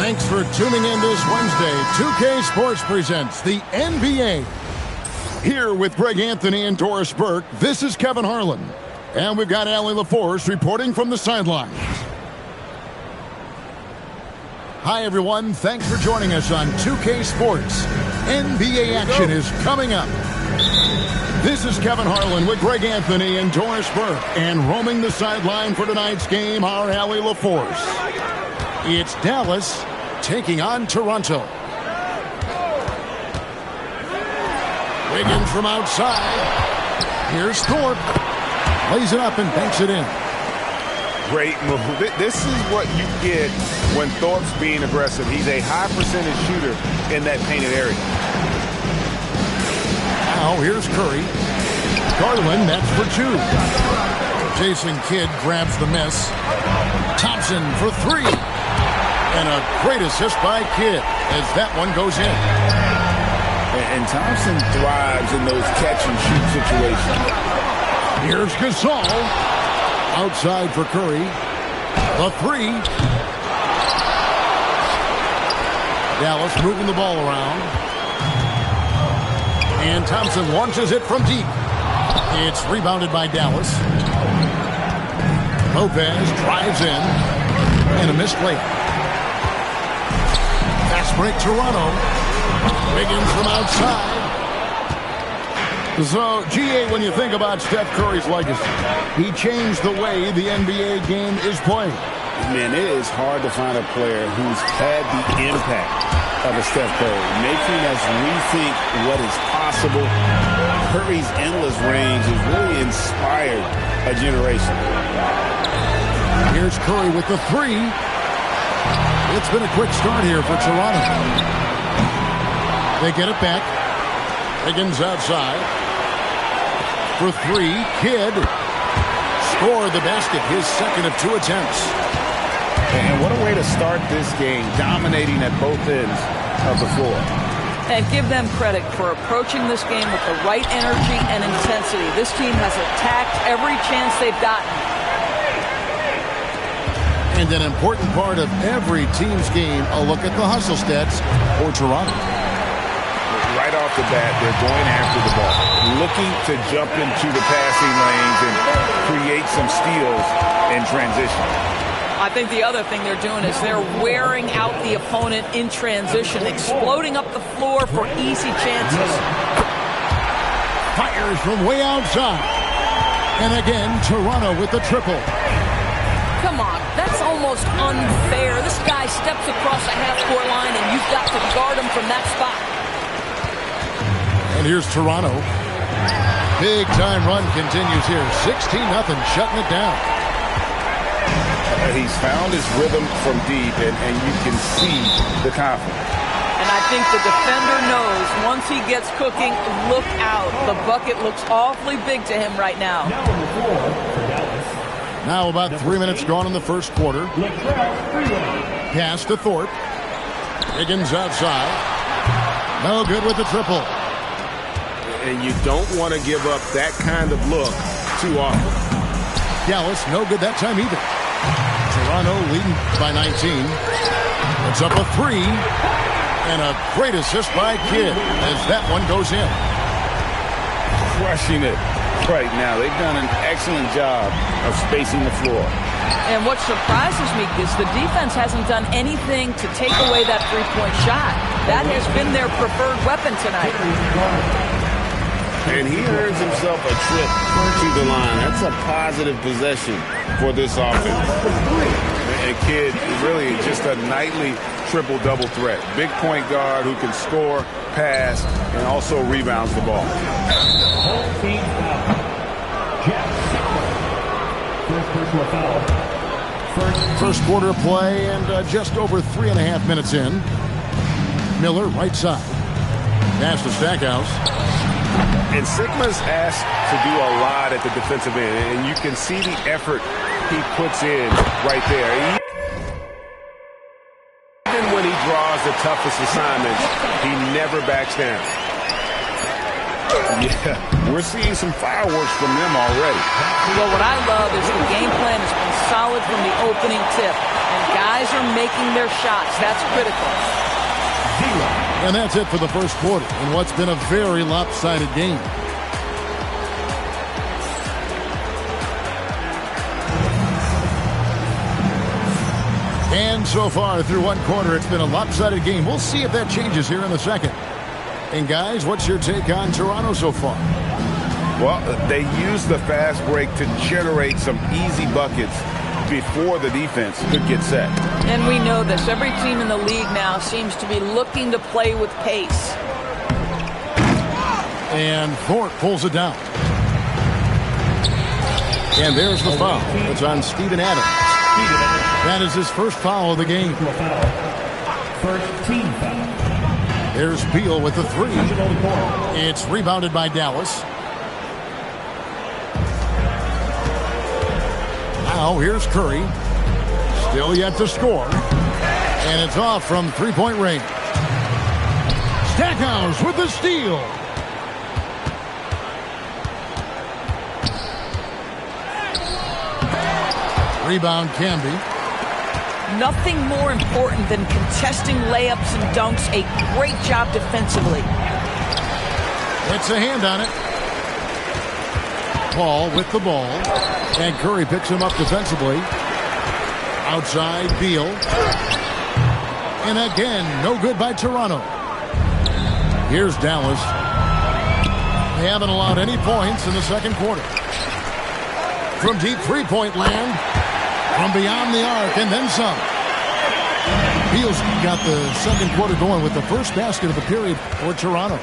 Thanks for tuning in this Wednesday. 2K Sports presents the NBA. Here with Greg Anthony and Doris Burke, this is Kevin Harlan. And we've got Allie LaForce reporting from the sidelines. Hi, everyone. Thanks for joining us on 2K Sports. NBA action is coming up. This is Kevin Harlan with Greg Anthony and Doris Burke. And roaming the sideline for tonight's game, our Allie LaForce. It's Dallas taking on Toronto. Wiggins from outside. Here's Thorpe. Lays it up and banks it in. Great move. This is what you get when Thorpe's being aggressive. He's a high percentage shooter in that painted area. Now here's Curry. Garland, that's for two. Jason Kidd grabs the miss. Thompson for three. And a great assist by Kidd as that one goes in. And Thompson thrives in those catch-and-shoot situations. Here's Gasol. Outside for Curry. The three. Dallas moving the ball around. And Thompson launches it from deep. It's rebounded by Dallas. Lopez drives in. And a missed layup. Fast break Toronto. Wiggins from outside. So, GA, when you think about Steph Curry's legacy, he changed the way the NBA game is played. Man, it is hard to find a player who's had the impact of a Steph Curry, making us rethink what is possible. Curry's endless range has really inspired a generation. Here's Curry with the three. It's been a quick start here for Toronto. They get it back. Wiggins outside. For three, Kidd scored the basket, his second of two attempts. And what a way to start this game, dominating at both ends of the floor. And give them credit for approaching this game with the right energy and intensity. This team has attacked every chance they've gotten. And an important part of every team's game, a look at the hustle stats for Toronto. Right off the bat, they're going after the ball, looking to jump into the passing lanes and create some steals in transition. I think the other thing they're doing is they're wearing out the opponent in transition, exploding up the floor for easy chances. Fires from way outside. And again, Toronto with the triple. Come on, that's almost unfair. This guy steps across the half-court line, and you've got to guard him from that spot. And here's Toronto. Big-time run continues here. 16-0, shutting it down. He's found his rhythm from deep, and you can see the confidence. And I think the defender knows once he gets cooking, look out. The bucket looks awfully big to him right now. Now about 3 minutes gone in the first quarter. Pass to Thorpe. Higgins outside. No good with the triple. And you don't want to give up that kind of look too often. Dallas, no good that time either. Toronto leading by 19. It's up a three. And a great assist by Kidd as that one goes in. Crushing it right now. They've done an excellent job of spacing the floor. And what surprises me is the defense hasn't done anything to take away that three-point shot. That has been their preferred weapon tonight. And he earns himself a trip to the line. That's a positive possession for this offense. And Kidd really just a nightly triple-double threat. Big point guard who can score, pass, and also rebounds the ball. First quarter play and just over 3.5 minutes in. Miller right side. Pass to Stackhouse. And Sigma's asked to do a lot at the defensive end, and you can see the effort he puts in right there. Even when he draws the toughest assignments, he never backs down. Yeah, we're seeing some fireworks from them already. Well, what I love is the game plan has been solid from the opening tip. And Guys are making their shots. That's critical. And that's it for the first quarter in what's been a very lopsided game. And so far through one quarter, it's been a lopsided game. We'll see if that changes here in the second. And guys, what's your take on Toronto so far? Well, they used the fast break to generate some easy buckets before the defense could get set. And we know this. Every team in the league now seems to be looking to play with pace. And Thorpe pulls it down. And there's the foul. It's on Steven Adams. That is his first foul of the game. First team foul. There's Beal with the three. It's rebounded by Dallas. Now here's Curry. Still yet to score. And it's off from three-point range. Stackhouse with the steal. Rebound Camby. Nothing more important than contesting layups and dunks. A great job defensively. It's a hand on it. Paul with the ball. And Curry picks him up defensively. Outside Beal. And again, no good by Toronto. Here's Dallas. They haven't allowed any points in the second quarter. From deep three-point land. From beyond the arc and then some. Beal's got the second quarter going with the first basket of the period for Toronto.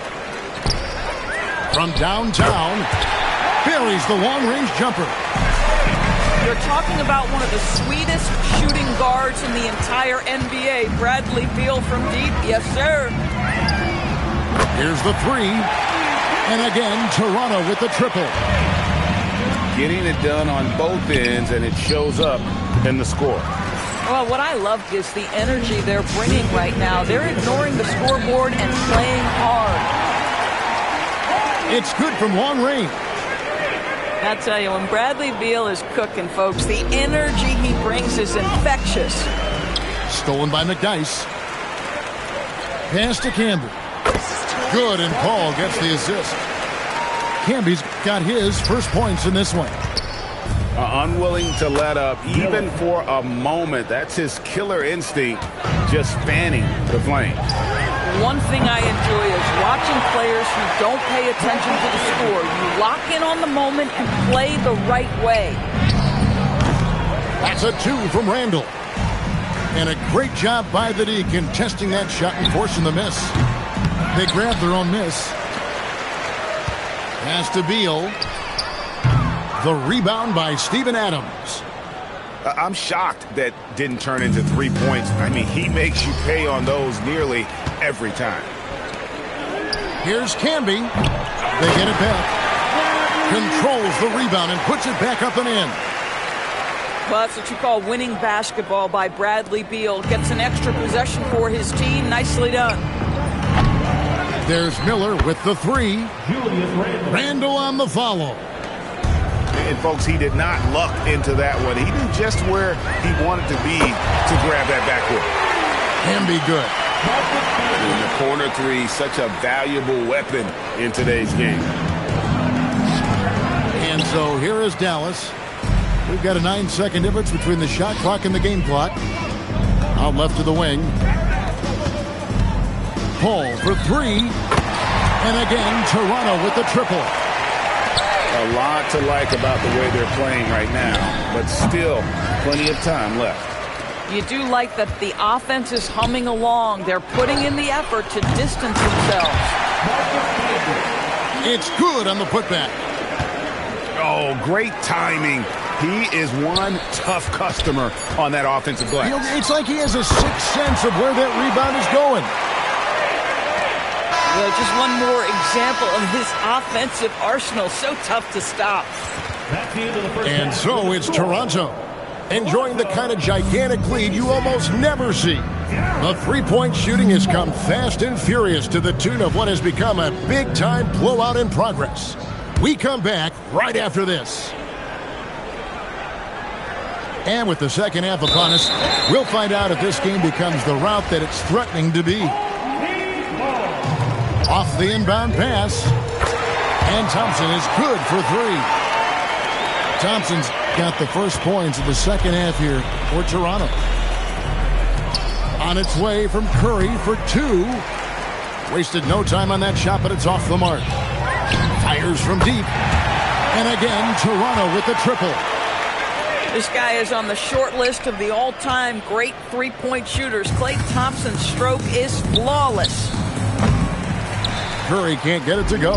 From downtown, buries the long-range jumper. You're talking about one of the sweetest shooting guards in the entire NBA. Bradley Beal from deep. Yes, sir. Here's the three. And again, Toronto with the triple. Getting it done on both ends, and it shows up in the score. Well, what I love is the energy they're bringing right now. They're ignoring the scoreboard and playing hard. It's good from long range. I tell you, when Bradley Beal is cooking, folks, the energy he brings is infectious. Stolen by McDyess. Pass to Camby. Good, and Paul gets the assist. Camby's got his first points in this one. Unwilling to let up, even for a moment. That's his killer instinct, just fanning the flame. One thing I enjoy is watching players who don't pay attention to the score. You lock in on the moment and play the right way. That's a two from Randall. And a great job by the D contesting that shot and forcing the miss. They grabbed their own miss. Pass to Beal. The rebound by Steven Adams. I'm shocked that didn't turn into 3 points. I mean, he makes you pay on those nearly every time. Here's Camby. They get it back. Controls the rebound and puts it back up and in. Well, that's what you call winning basketball by Bradley Beal. Gets an extra possession for his team. Nicely done. There's Miller with the three. Randall on the follow. And, folks, he did not luck into that one. He knew just where he wanted to be to grab that backcourt. Can be good. And the corner three, such a valuable weapon in today's game. And so here is Dallas. We've got a 9-second difference between the shot clock and the game clock. Out left to the wing. Paul for three. And again, Toronto with the triple. A lot to like about the way they're playing right now, but still plenty of time left. You do like that the offense is humming along. They're putting in the effort to distance themselves. It's good on the putback. Oh, great timing. He is one tough customer on that offensive glass. You know, it's like he has a sixth sense of where that rebound is going. Just one more example of his offensive arsenal. So tough to stop. And so it's Toronto enjoying the kind of gigantic lead you almost never see. The three-point shooting has come fast and furious to the tune of what has become a big-time blowout in progress. We come back right after this. And with the second half upon us, we'll find out if this game becomes the route that it's threatening to be. Off the inbound pass. And Thompson is good for 3. Thompson's got the first points of the second half here for Toronto. On its way from Curry for 2. Wasted no time on that shot, but it's off the mark. Fires from deep. And again, Toronto with the triple. This guy is on the short list of the all-time great three-point shooters. Klay Thompson's stroke is flawless. Curry can't get it to go.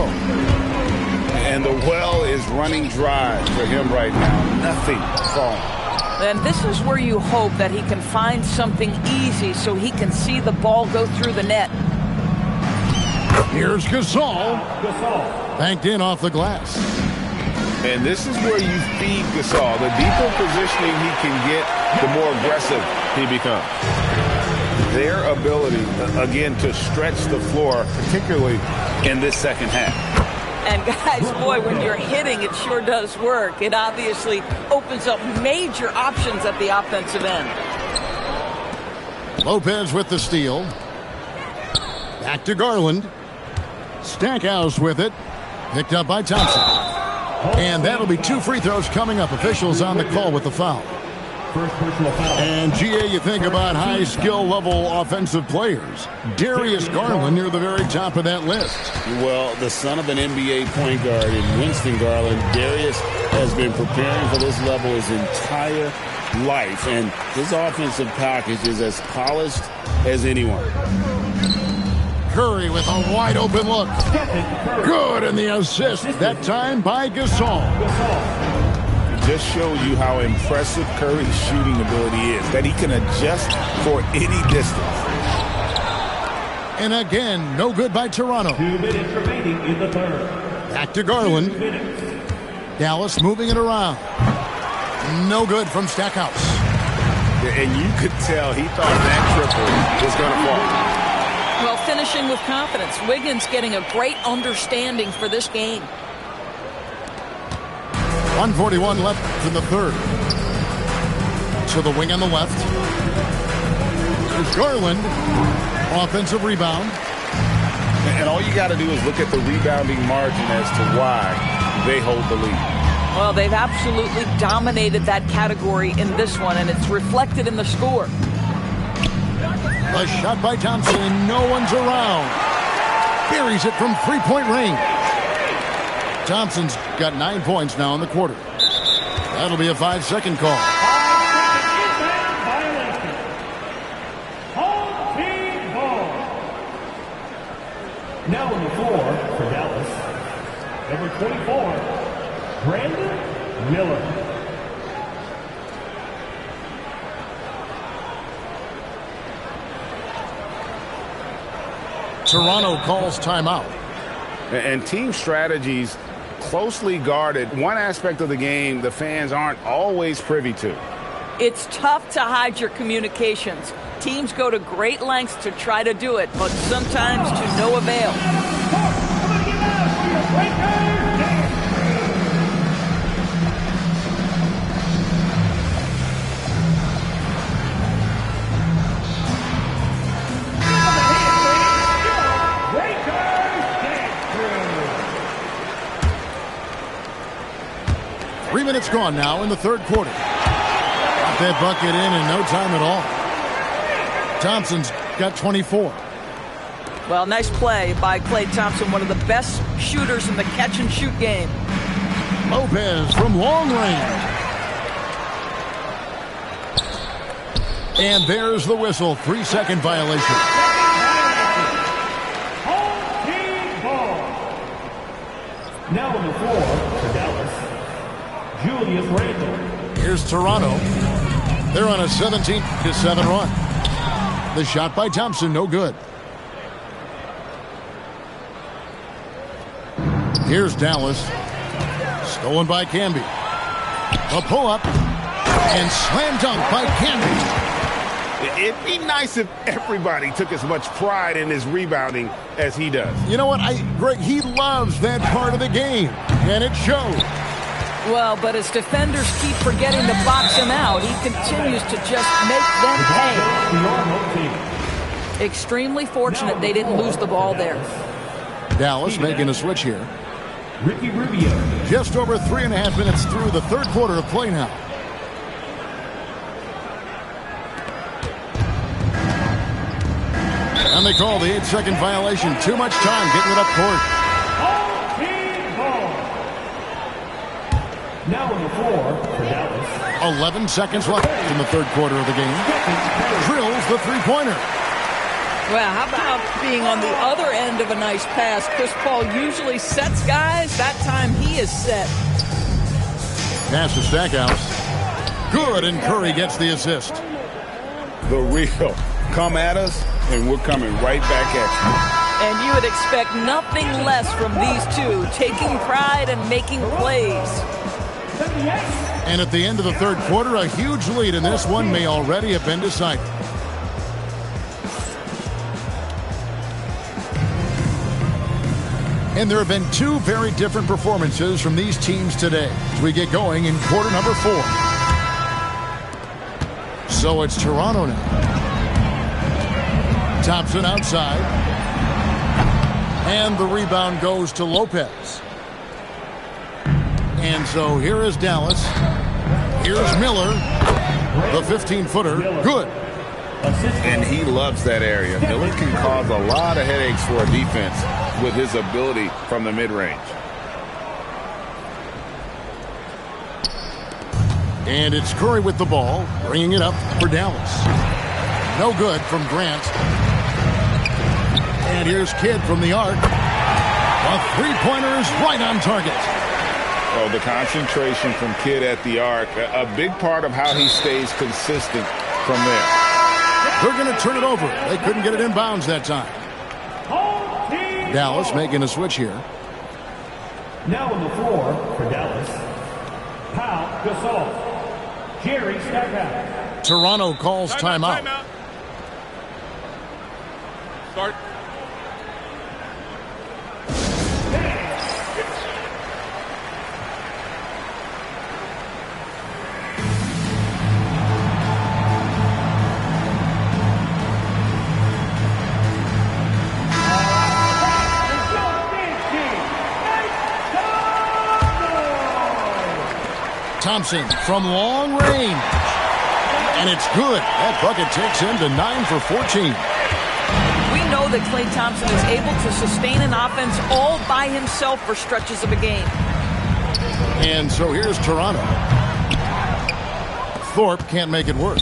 And the well is running dry for him right now. Nothing falling. And this is where you hope that he can find something easy so he can see the ball go through the net. Here's Gasol. Banked in off the glass. And this is where you feed Gasol. The deeper positioning he can get, the more aggressive he becomes. Their ability, again, to stretch the floor, particularly in this second half. And guys, boy, when you're hitting, it sure does work. It obviously opens up major options at the offensive end. Lopez with the steal. Back to Garland. Stackhouse with it. Picked up by Thompson. And that'll be 2 free throws coming up. Officials on the call with the foul. And, GA, you think about high skill level offensive players. Darius Garland near the very top of that list. Well, the son of an NBA point guard in Winston Garland, Darius has been preparing for this level his entire life. And his offensive package is as polished as anyone. Curry with a wide open look. Good, and the assist, that time by Gasol. It just shows you how impressive Curry's shooting ability is, that he can adjust for any distance. And again, no good by Toronto. 2 minutes remaining in the third. Back to Garland. Dallas moving it around. No good from Stackhouse. And you could tell he thought that triple was going to fall. Well, finishing with confidence. Wiggins getting a great understanding for this game. 1:41 left in the third. To the wing on the left. There's Garland. Offensive rebound. And all you got to do is look at the rebounding margin as to why they hold the lead. Well, they've absolutely dominated that category in this one, and it's reflected in the score. A shot by Thompson, and no one's around. Buries it from three-point range. Thompson's got 9 points now in the quarter. That'll be a 5-second call. Now on the floor for Dallas, number 24, Brandon Miller. Toronto calls timeout. And team strategies closely guarded. One aspect of the game the fans aren't always privy to. It's tough to hide your communications. Teams go to great lengths to try to do it, but sometimes to no avail. 3 minutes gone now in the third quarter. Got that bucket in no time at all. Thompson's got 24. Well, nice play by Klay Thompson, one of the best shooters in the catch-and-shoot game. Lopez from long range. And there's the whistle. 3-second violation. Now on the floor for Dallas, Julius Randle. Here's Toronto. They're on a 17-7 run. The shot by Thompson, no good. Here's Dallas. Stolen by Camby. A pull-up. And slam dunk by Camby. It'd be nice if everybody took as much pride in his rebounding as he does. You know what, Greg, he loves that part of the game, and it shows. Well, but as defenders keep forgetting to box him out, he continues to just make them pay. Extremely fortunate they didn't lose the ball there. Dallas making a switch here. Ricky Rubio. Just over 3.5 minutes through the third quarter of play now. And they call the 8-second violation. Too much time getting it up court. Now on the floor for Dallas. 11 seconds left in the third quarter of the game. Drills the three-pointer. Well, how about being on the other end of a nice pass? Chris Paul usually sets guys. That time he is set. Pass to Stackhouse. Good, and Curry gets the assist. The real. Come at us, and we're coming right back at you. And you would expect nothing less from these two, taking pride and making plays. And at the end of the third quarter, a huge lead in this one may already have been decided. And there have been two very different performances from these teams today as we get going in quarter number 4. So it's Toronto now. Thompson outside. And the rebound goes to Lopez. And so here is Dallas. Here's Miller. The 15-footer. Good. And he loves that area. Miller can cause a lot of headaches for a defense with his ability from the mid-range. And it's Curry with the ball, bringing it up for Dallas. No good from Grant. And here's Kidd from the arc. The three-pointer is right on target. Oh, the concentration from Kidd at the arc, a big part of how he stays consistent from there. They're going to turn it over. They couldn't get it in bounds that time. Dallas making a switch here. Now on the floor for Dallas, Pau Gasol, Jerry Stackhouse. Toronto calls timeout. Start. Thompson from long range. And it's good. That bucket takes him to 9 for 14. We know that Klay Thompson is able to sustain an offense all by himself for stretches of a game. And so here's Toronto. Thorpe can't make it work.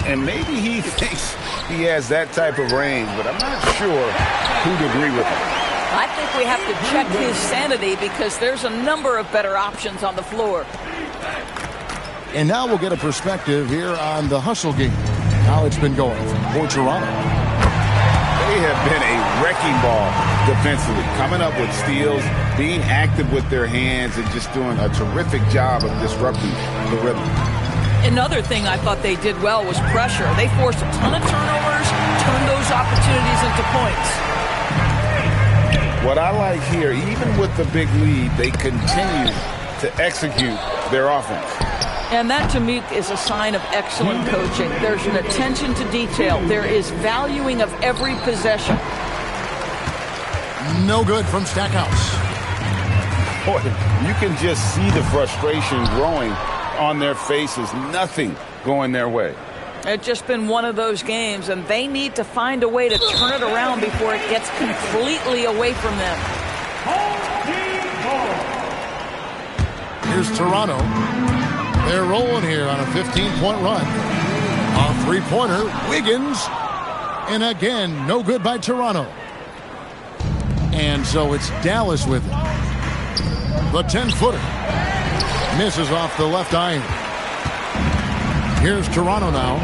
And maybe he thinks he has that type of range, but I'm not sure who'd agree with him. I think we have to check his sanity because there's a number of better options on the floor. And now we'll get a perspective here on the hustle game, how it's been going for Toronto. They have been a wrecking ball defensively, coming up with steals, being active with their hands, and just doing a terrific job of disrupting the rhythm. Another thing I thought they did well was pressure. They forced a ton of turnovers, turned those opportunities into points. What I like here, even with the big lead, they continue to execute their offense. And that, to me, is a sign of excellent coaching. There's an attention to detail. There is valuing of every possession. No good from Stackhouse. Boy, you can just see the frustration growing on their faces. Nothing going their way. It's just been one of those games, and they need to find a way to turn it around before it gets completely away from them. Here's Toronto. They're rolling here on a 15-point run. A three-pointer, Wiggins. And again, no good by Toronto. And so it's Dallas with it. The 10-footer. Misses off the left iron. Here's Toronto now.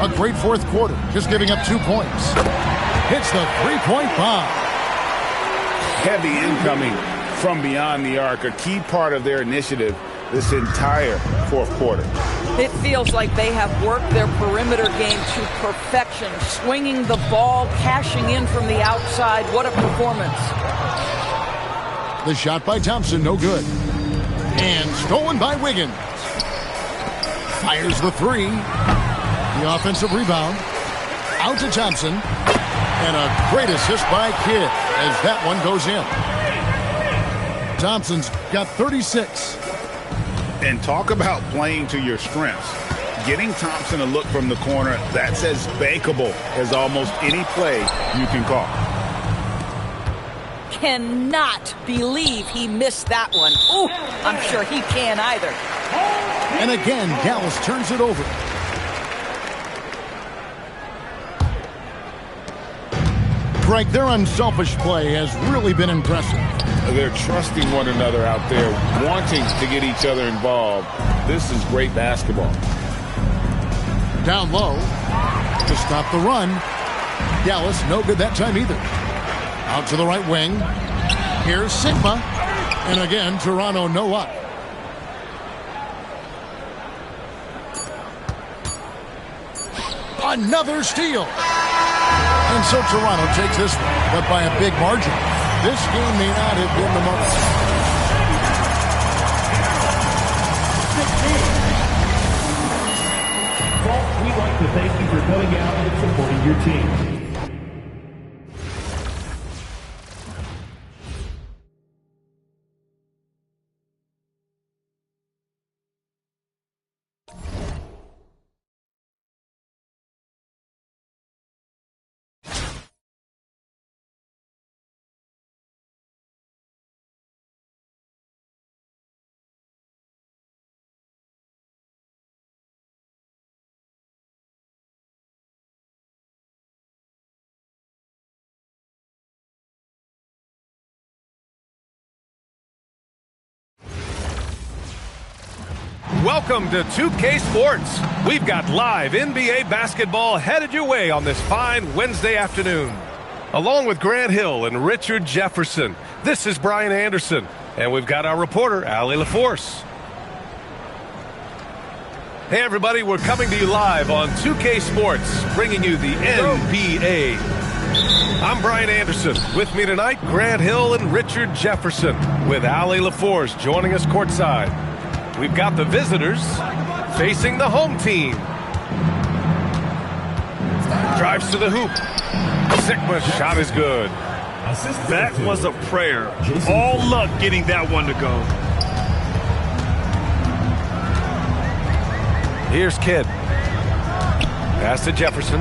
A great fourth quarter, just giving up 2 points. Hits the three-point bomb. Heavy incoming from beyond the arc, a key part of their initiative this entire fourth quarter. It feels like they have worked their perimeter game to perfection, swinging the ball, cashing in from the outside. What a performance. The shot by Thompson, no good. And stolen by Wiggins. Fires the three. The offensive rebound. Out to Thompson. And a great assist by Kidd as that one goes in. Thompson's got 36. And talk about playing to your strengths. Getting Thompson a look from the corner, that's as bankable as almost any play you can call. Cannot believe he missed that one. Ooh, I'm sure he can't either. And again, Dallas turns it over. Greg, their unselfish play has really been impressive. They're trusting one another out there, wanting to get each other involved. This is great basketball. Down low to stop the run. Dallas no good that time either. Out to the right wing. Here's Sigma. And again, Toronto no up. Another steal. And so Toronto takes this one, but by a big margin. This game may not have been the most. We'd like to thank you for coming out and supporting your team. Welcome to 2K Sports. We've got live NBA basketball headed your way on this fine Wednesday afternoon. Along with Grant Hill and Richard Jefferson, this is Brian Anderson, and we've got our reporter, Allie LaForce. Hey everybody, we're coming to you live on 2K Sports, bringing you the NBA. I'm Brian Anderson. With me tonight, Grant Hill and Richard Jefferson, with Allie LaForce joining us courtside. We've got the visitors facing the home team. Drives to the hoop. Sigma's shot is good. That was a prayer. All luck getting that one to go. Here's Kidd. Pass to Jefferson.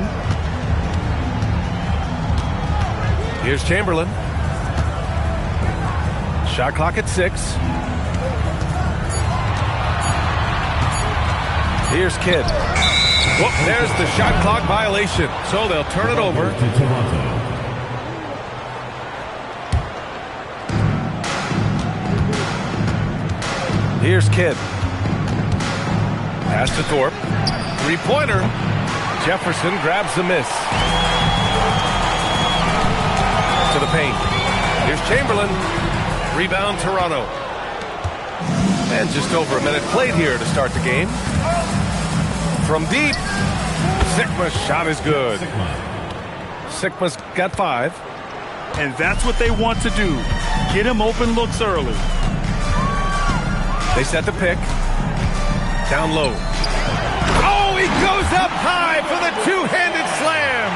Here's Chamberlain. Shot clock at 6. Here's Kidd. Whoop, there's the shot clock violation. So they'll turn it over. Here's Kidd. Pass to Thorpe. Three-pointer. Jefferson grabs the miss. To the paint. Here's Chamberlain. Rebound Toronto. And just over a minute played here to start the game. From deep, Sigma's shot is good. Sigma's got 5. And that's what they want to do. Get him open looks early. They set the pick. Down low. Oh, he goes up high for the two-handed slam.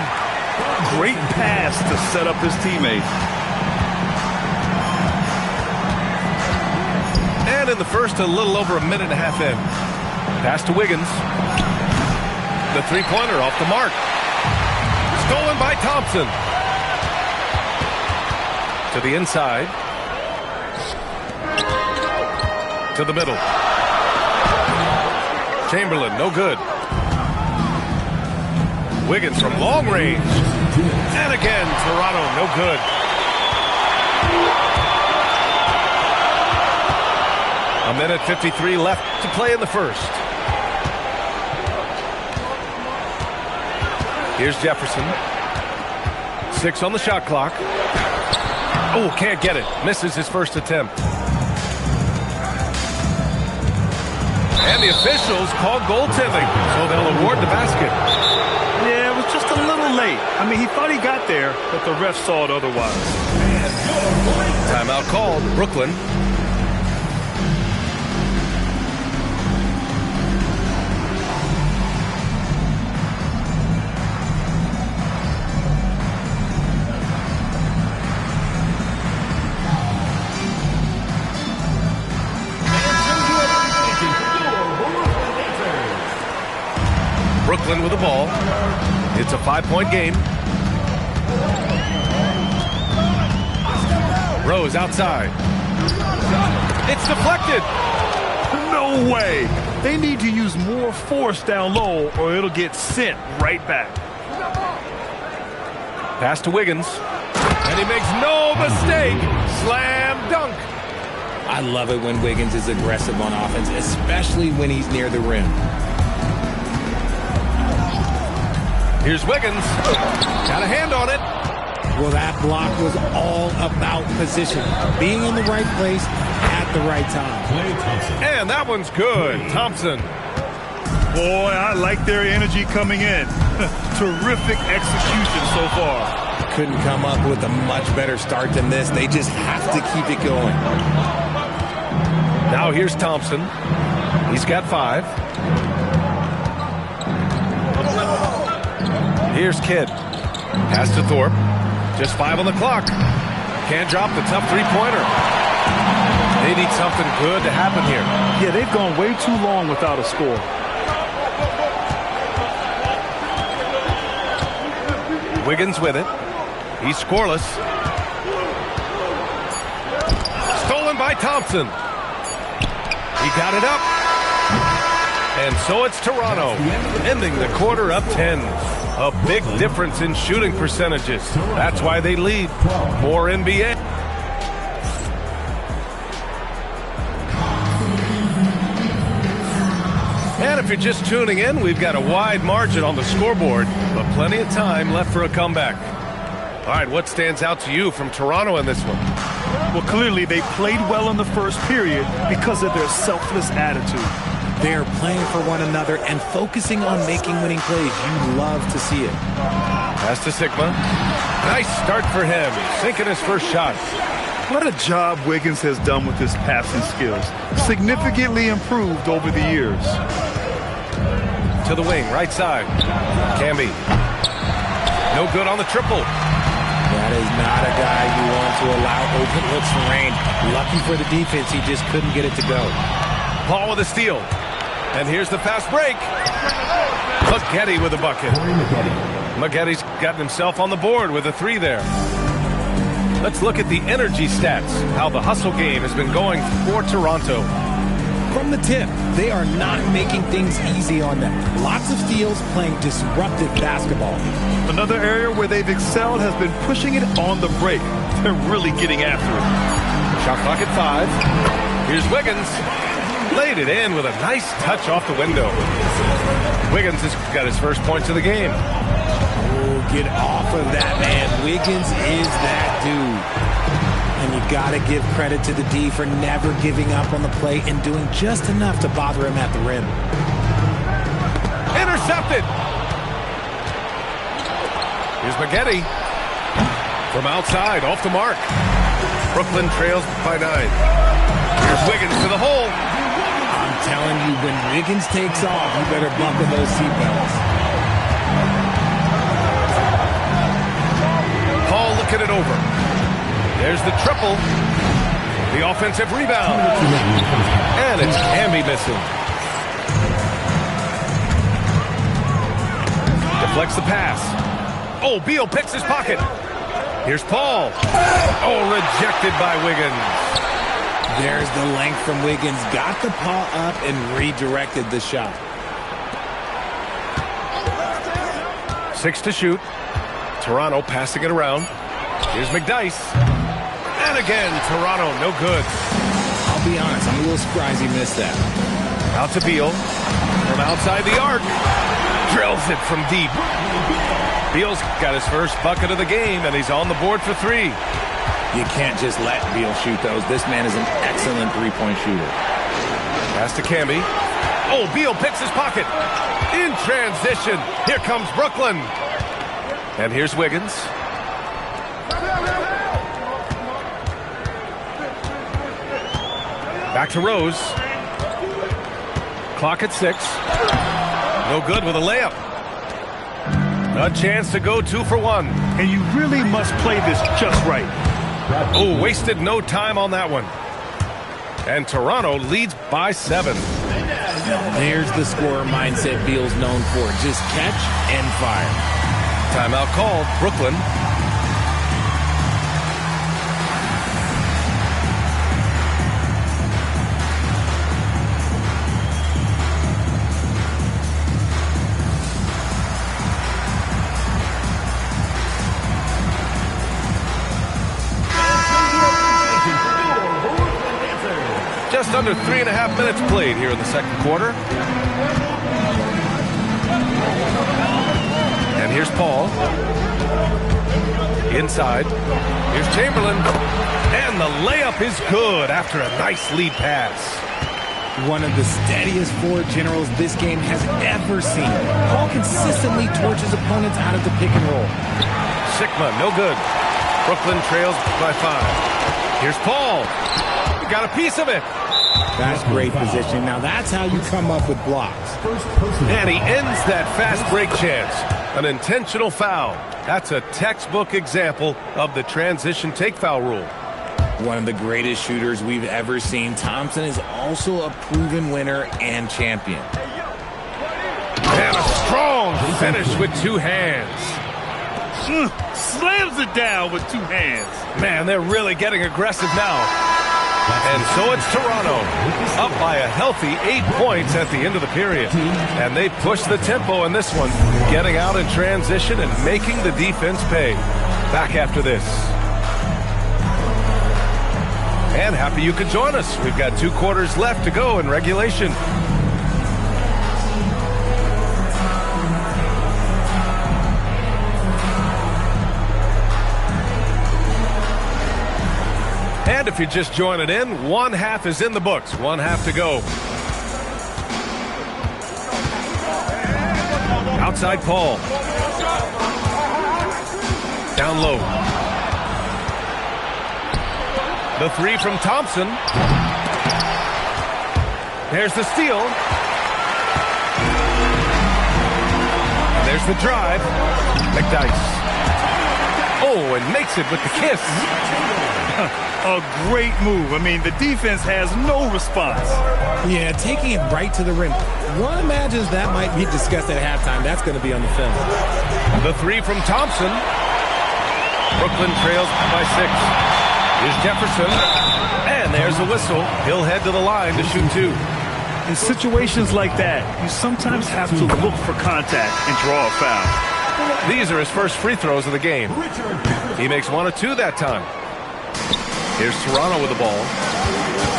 Great pass to set up his teammate. And in the first, a little over a minute and a half in. Pass to Wiggins. The three-pointer off the mark. Stolen by Thompson. To the inside. To the middle. Chamberlain, no good. Wiggins from long range. And again, Toronto, no good. A minute 53 left to play in the first. Here's Jefferson. 6 on the shot clock. Oh, can't get it. Misses his first attempt. And the officials called goaltending, so they'll award the basket. Yeah, it was just a little late. I mean, he thought he got there, but the ref saw it otherwise. Timeout called. Brooklyn. Brooklyn with the ball. It's a 5-point game. Rose outside. It's deflected. No way. They need to use more force down low or it'll get sent right back. Pass to Wiggins. And he makes no mistake. Slam dunk. I love it when Wiggins is aggressive on offense, especially when he's near the rim. Here's Wiggins. Got a hand on it. Well, that block was all about position. Being in the right place at the right time. And that one's good. Thompson. Boy, I like their energy coming in. Terrific execution so far. Couldn't come up with a much better start than this. They just have to keep it going. Now here's Thompson. He's got 5. Here's Kidd. Pass to Thorpe. Just 5 on the clock. Can't drop the tough three-pointer. They need something good to happen here. Yeah, they've gone way too long without a score. Wiggins with it. He's scoreless. Stolen by Thompson. He got it up. And so it's Toronto, ending the quarter up 10. A big difference in shooting percentages. That's why they lead. More NBA. And if you're just tuning in, we've got a wide margin on the scoreboard, but plenty of time left for a comeback. All right, what stands out to you from Toronto in this one? Well, clearly they played well in the first period because of their selfless attitude. They are playing for one another and focusing on making winning plays. You love to see it. Pass to Sigma. Nice start for him. Sinking his first shot. What a job Wiggins has done with his passing skills. Significantly improved over the years. To the wing, right side. Camby. No good on the triple. That is not a guy you want to allow open looks from range. Lucky for the defense, he just couldn't get it to go. Paul with a steal. And here's the fast break. Maggette with a bucket. Maggette's gotten himself on the board with a 3 there. Let's look at the energy stats, how the hustle game has been going for Toronto. From the tip, they are not making things easy on them. Lots of steals, playing disruptive basketball. Another area where they've excelled has been pushing it on the break. They're really getting after it. Shot clock at 5. Here's Wiggins. Laid it in with a nice touch off the window. Wiggins has got his first points of the game. Oh, get off of that, man. Wiggins is that dude. And you got to give credit to the D for never giving up on the play and doing just enough to bother him at the rim. Intercepted. Here's Maggette. From outside, off the mark. Brooklyn trails by 9. Here's Wiggins to the hole. I'm telling you, when Wiggins takes off, you better buckle those seatbelts. Paul looking it over. There's the triple. The offensive rebound. And it's Camby missing. Deflects the pass. Oh, Beal picks his pocket. Here's Paul. Oh, rejected by Wiggins. There's the length from Wiggins. Got the paw up and redirected the shot. 6 to shoot. Toronto passing it around. Here's McDyess. And again, Toronto, no good. I'll be honest, I'm a little surprised he missed that. Out to Beal. From outside the arc. Drills it from deep. Beal's got his first bucket of the game, and he's on the board for 3. You can't just let Beal shoot those. This man is an excellent three-point shooter. Pass to Camby. Oh, Beal picks his pocket. In transition. Here comes Brooklyn. And here's Wiggins. Back to Rose. Clock at 6. No good with a layup. A chance to go 2 for 1. And you really must play this just right. Oh, wasted no time on that one. And Toronto leads by 7. Now, there's the scorer mindset Beal's known for. Just catch and fire. Timeout called, Brooklyn. Just under 3.5 minutes played here in the second quarter. And here's Paul. Inside. Here's Chamberlain. And the layup is good after a nice lead pass. One of the steadiest forward generals this game has ever seen. Paul consistently torches opponents out of the pick and roll. Sigma, no good. Brooklyn trails by 5. Here's Paul. He got a piece of it. That's great position. Now that's how you come up with blocks. And he ends that fast break chance. An intentional foul. That's a textbook example of the transition take foul rule. One of the greatest shooters we've ever seen. Thompson is also a proven winner and champion. And a strong finish with 2 hands. Slams it down with 2 hands. Man, they're really getting aggressive now. And so it's Toronto, up by a healthy 8 points at the end of the period. And they push the tempo in this one, getting out in transition and making the defense pay. Back after this. And happy you could join us. We've got 2 quarters left to go in regulation. And if you're just joining in, 1 half is in the books. 1 half to go. Outside Paul. Down low. The 3 from Thompson. There's the steal. There's the drive. McDyess. Oh, and makes it with the kiss. A great move. I mean, the defense has no response. Yeah, taking it right to the rim. One imagines that might be discussed at halftime. That's going to be on the film. The 3 from Thompson. Brooklyn trails by 6. Here's Jefferson. And there's a whistle. He'll head to the line to shoot 2. In situations like that, you sometimes have to look for contact and draw a foul. These are his first free throws of the game. He makes 1 of 2 that time. Here's Toronto with the ball.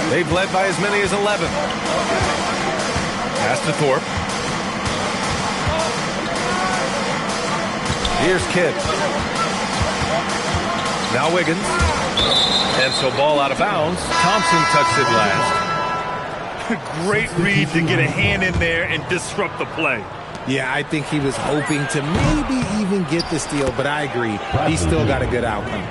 They've led by as many as 11. Pass to Thorpe. Here's Kidd. Now Wiggins. And so ball out of bounds. Thompson touched it last. Great read to get a hand in there and disrupt the play. Yeah, I think he was hoping to maybe even get the steal, but I agree. He still got a good outcome.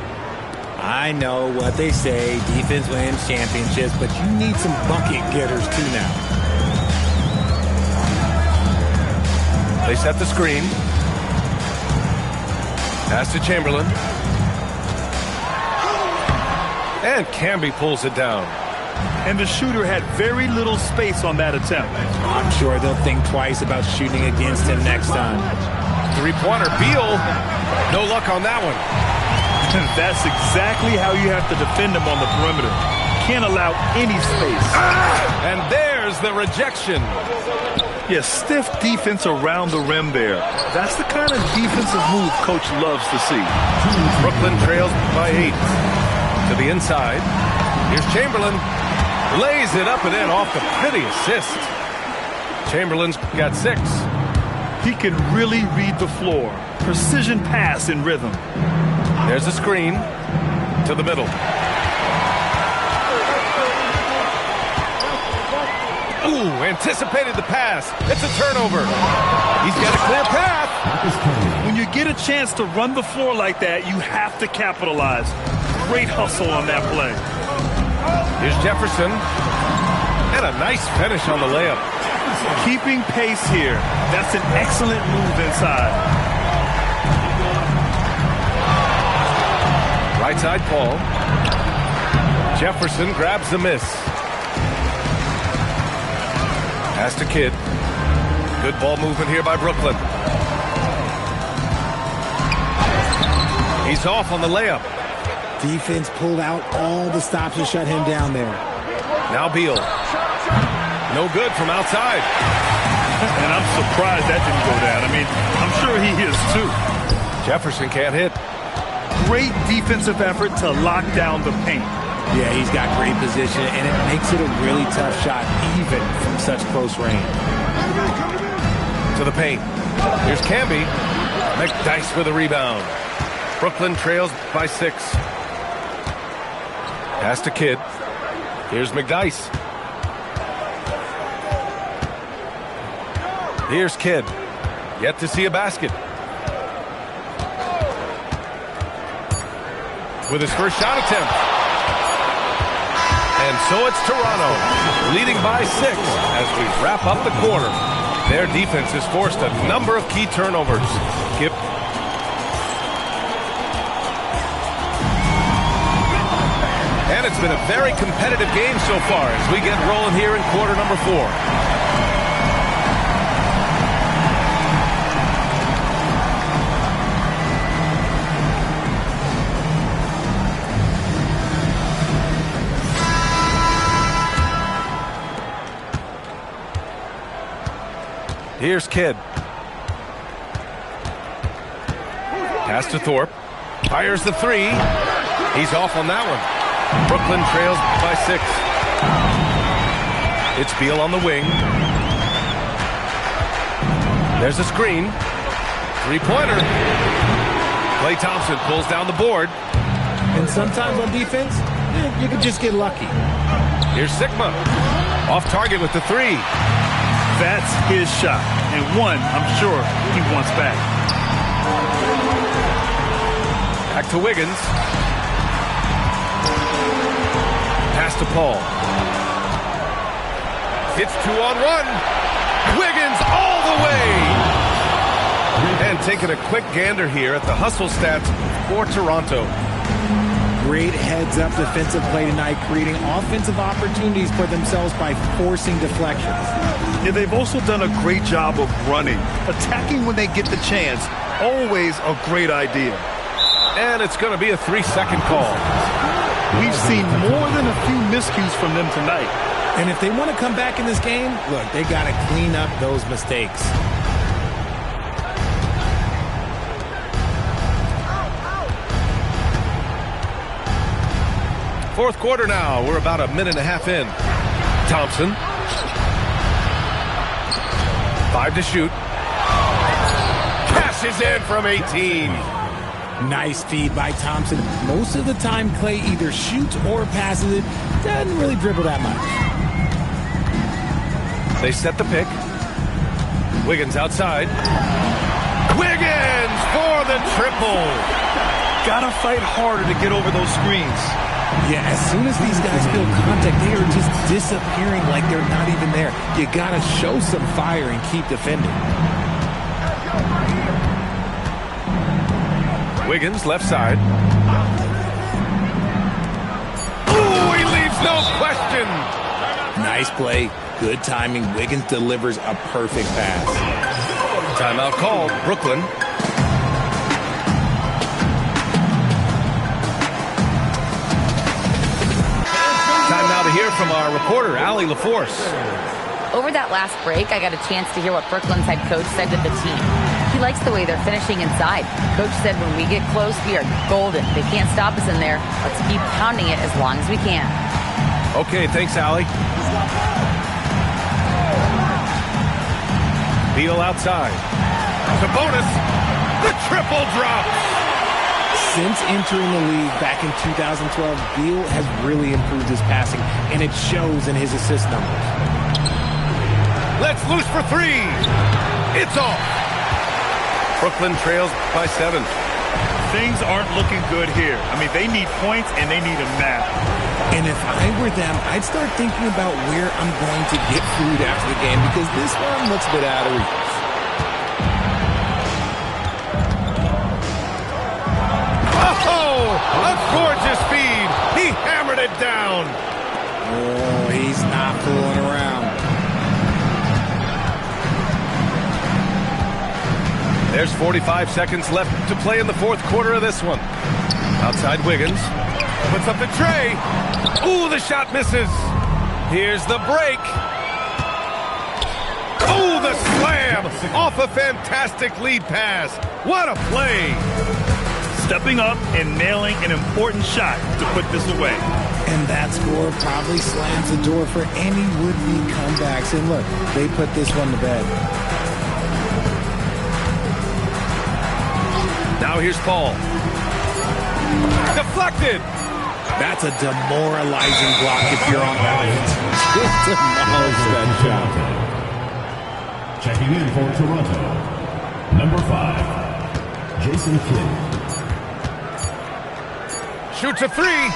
I know what they say, defense wins championships, but you need some bucket getters too now. They set the screen. Pass to Chamberlain. And Camby pulls it down. And the shooter had very little space on that attempt. I'm sure they'll think twice about shooting against him next time. 3-pointer, Beal. No luck on that one. That's exactly how you have to defend him on the perimeter. Can't allow any space. And there's the rejection. Yeah, stiff defense around the rim there. That's the kind of defensive move Coach loves to see. Brooklyn trails by 8. To the inside. Here's Chamberlain. Lays it up and in off the pretty assist. Chamberlain's got 6. He can really read the floor. Precision pass in rhythm. There's a screen to the middle. Ooh, anticipated the pass. It's a turnover. He's got a clear path. When you get a chance to run the floor like that, you have to capitalize. Great hustle on that play. Here's Jefferson. And a nice finish on the layup. Keeping pace here. That's an excellent move inside. Right side Paul. Jefferson grabs the miss. Pass to Kidd. Good ball movement here by Brooklyn. He's off on the layup. Defense pulled out all the stops to shut him down there. Now Beal. No good from outside. And I'm surprised that didn't go down. I mean, I'm sure he is too. Jefferson can't hit. Great defensive effort to lock down the paint. Yeah, he's got great position, and it makes it a really tough shot, even from such close range. To the paint. Here's Camby. McDyess with a rebound. Brooklyn trails by 6. Pass to Kidd. Here's McDyess. Here's Kidd. Yet to see a basket. With his first shot attempt. And so it's Toronto, leading by 6 as we wrap up the quarter. Their defense has forced a number of key turnovers. Kip. And it's been a very competitive game so far as we get rolling here in quarter number 4. Here's Kidd. Pass to Thorpe. Fires the 3. He's off on that one. Brooklyn trails by 6. It's Beal on the wing. There's a screen. 3-pointer. Klay Thompson pulls down the board. And sometimes on defense, you can just get lucky. Here's Sigma. Off target with the 3. That's his shot, and one I'm sure he wants back. Back to Wiggins. Pass to Paul. It's 2-on-1. Wiggins all the way. And taking a quick gander here at the hustle stats for Toronto. Great heads-up defensive play tonight, creating offensive opportunities for themselves by forcing deflections. Yeah, they've also done a great job of running. Attacking when they get the chance, always a great idea. And it's going to be a 3-second call. We've seen more than a few miscues from them tonight. And if they want to come back in this game, look, they got to clean up those mistakes. Fourth quarter now. We're about a minute and a half in. Thompson. 5 to shoot. Cashes in from 18. Nice feed by Thompson. Most of the time, Klay either shoots or passes it. Doesn't really dribble that much. They set the pick. Wiggins outside. Wiggins for the triple. Gotta fight harder to get over those screens. Yeah, as soon as these guys feel contact, they are just disappearing like they're not even there. You gotta show some fire and keep defending. Wiggins left side. Ooh, he leaves no question. Nice play. Good timing. Wiggins delivers a perfect pass. Timeout called. Brooklyn. Time now to hear from our reporter, Allie LaForce. Over that last break, I got a chance to hear what Brooklyn's head coach said to the team. He likes the way they're finishing inside. Coach said when we get close, we are golden. They can't stop us in there. Let's keep pounding it as long as we can. Okay, thanks, Allie. Beal outside. Sabonis. The triple drop. Since entering the league back in 2012, Beal has really improved his passing, and it shows in his assist numbers. Let's loose for 3. It's off. Brooklyn trails by 7. Things aren't looking good here. I mean, they need points, and they need them now. And if I were them, I'd start thinking about where I'm going to get food after the game, because this one looks a bit out of reach. Oh, a gorgeous feed. He hammered it down. Oh, he's not fooling around. There's 45 seconds left to play in the fourth quarter of this one. Outside Wiggins. Puts up the tray. Ooh, the shot misses. Here's the break. Ooh, the slam off a fantastic lead pass. What a play. Stepping up and nailing an important shot to put this away. And that score probably slams the door for any would-be comebacks. And look, they put this one to bed. Now here's Paul. Deflected. That's a demoralizing block if you're on balance. Just demolish that shot. Checking in for Toronto, number 5, Jason Kidd. Shoots a three.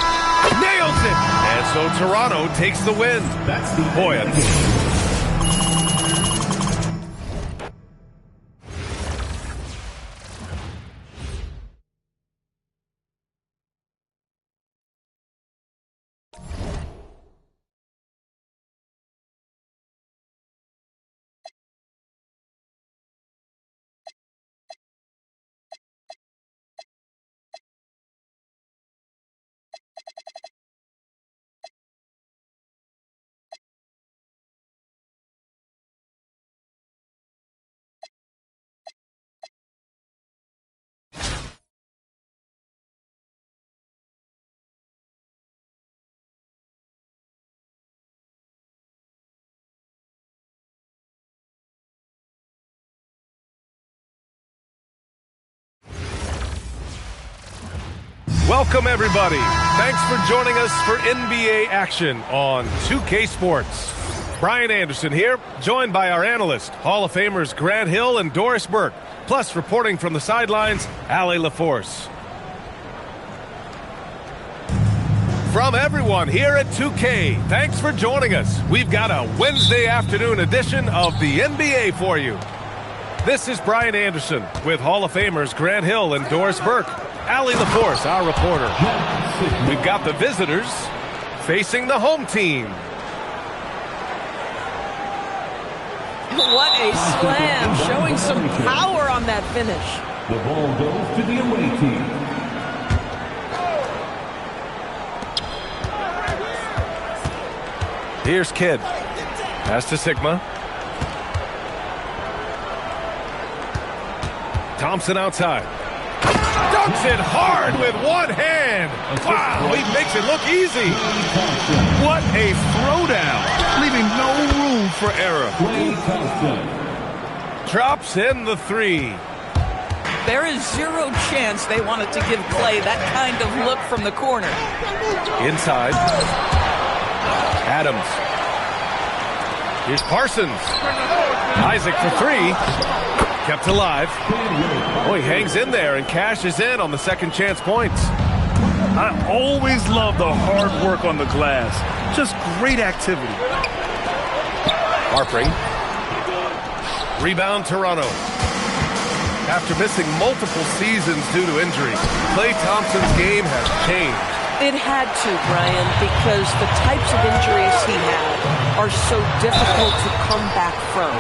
Nails it. And so Toronto takes the win. That's the Boy, welcome, everybody. Thanks for joining us for NBA action on 2K Sports. Brian Anderson here, joined by our analyst, Hall of Famers Grant Hill and Doris Burke, plus reporting from the sidelines, Allie LaForce. From everyone here at 2K, thanks for joining us. We've got a Wednesday afternoon edition of the NBA for you. This is Brian Anderson with Hall of Famers Grant Hill and Doris Burke. Allie LaForce, our reporter. We've got the visitors facing the home team. What a slam, showing some power on that finish. The ball goes to the away team. Here's Kidd. Pass to Sigma. Thompson outside. Dunks it hard with one hand. Wow, he makes it look easy. What a throwdown, leaving no room for error. Drops in the three. There is zero chance they wanted to give Clay that kind of look from the corner. Inside. Adams. Here's Parsons. Isaac for three. Kept alive. Oh, he hangs in there and cashes in on the second chance points. I always love the hard work on the glass. Just great activity. Harpring. Rebound Toronto. After missing multiple seasons due to injury, Klay Thompson's game has changed. It had to, Brian, because the types of injuries he had are so difficult to come back from.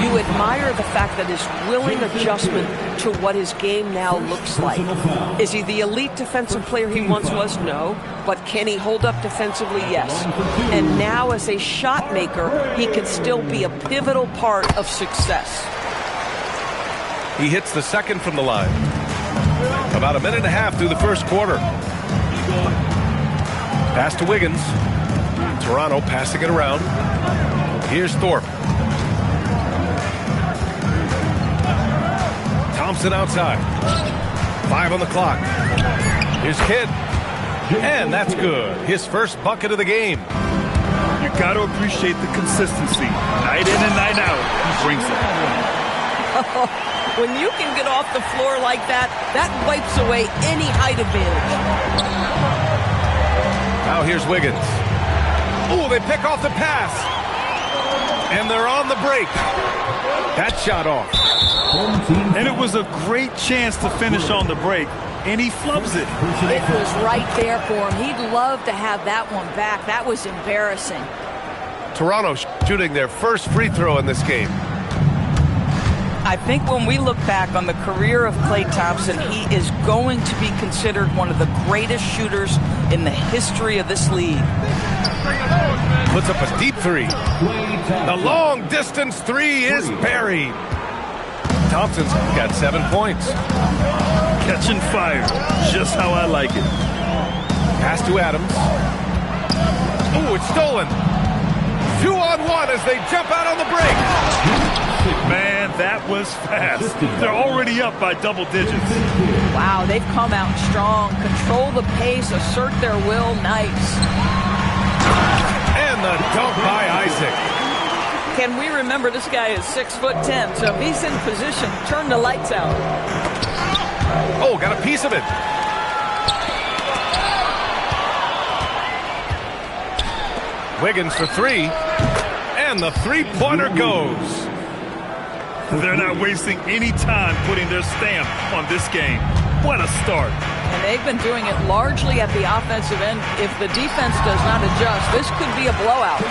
You admire the fact that his willing adjustment to what his game now looks like. Is he the elite defensive player he once was? No. But can he hold up defensively? Yes. And now as a shot maker, he can still be a pivotal part of success. He hits the second from the line. About a minute and a half through the first quarter. Pass to Wiggins. Toronto passing it around. Here's Thorpe. Thompson outside. 5 on the clock. Here's Kidd. And that's good. His first bucket of the game. You got to appreciate the consistency. Night in and night out, he brings it. When you can get off the floor like that, that wipes away any height advantage. Now here's Wiggins. Oh, they pick off the pass. And they're on the break. That shot off. And it was a great chance to finish on the break, and he flubs it. It was right there for him. He'd love to have that one back. That was embarrassing. Toronto shooting their first free throw in this game. I think when we look back on the career of Klay Thompson, he is going to be considered one of the greatest shooters in the history of this league. Puts up a deep three. The long distance three is buried. Thompson's got 7 points. Catching fire, just how I like it. Pass to Adams. Ooh, it's stolen. 2-on-1 as they jump out on the break. Man, that was fast. They're already up by double digits. Wow, they've come out strong. Control the pace, assert their will. Nice. And the dunk by Isaac. Can we remember this guy is 6'10", so if he's in position, turn the lights out. Oh, got a piece of it. Wiggins for three. And the three-pointer goes. They're not wasting any time putting their stamp on this game. What a start. And they've been doing it largely at the offensive end. If the defense does not adjust, this could be a blowout.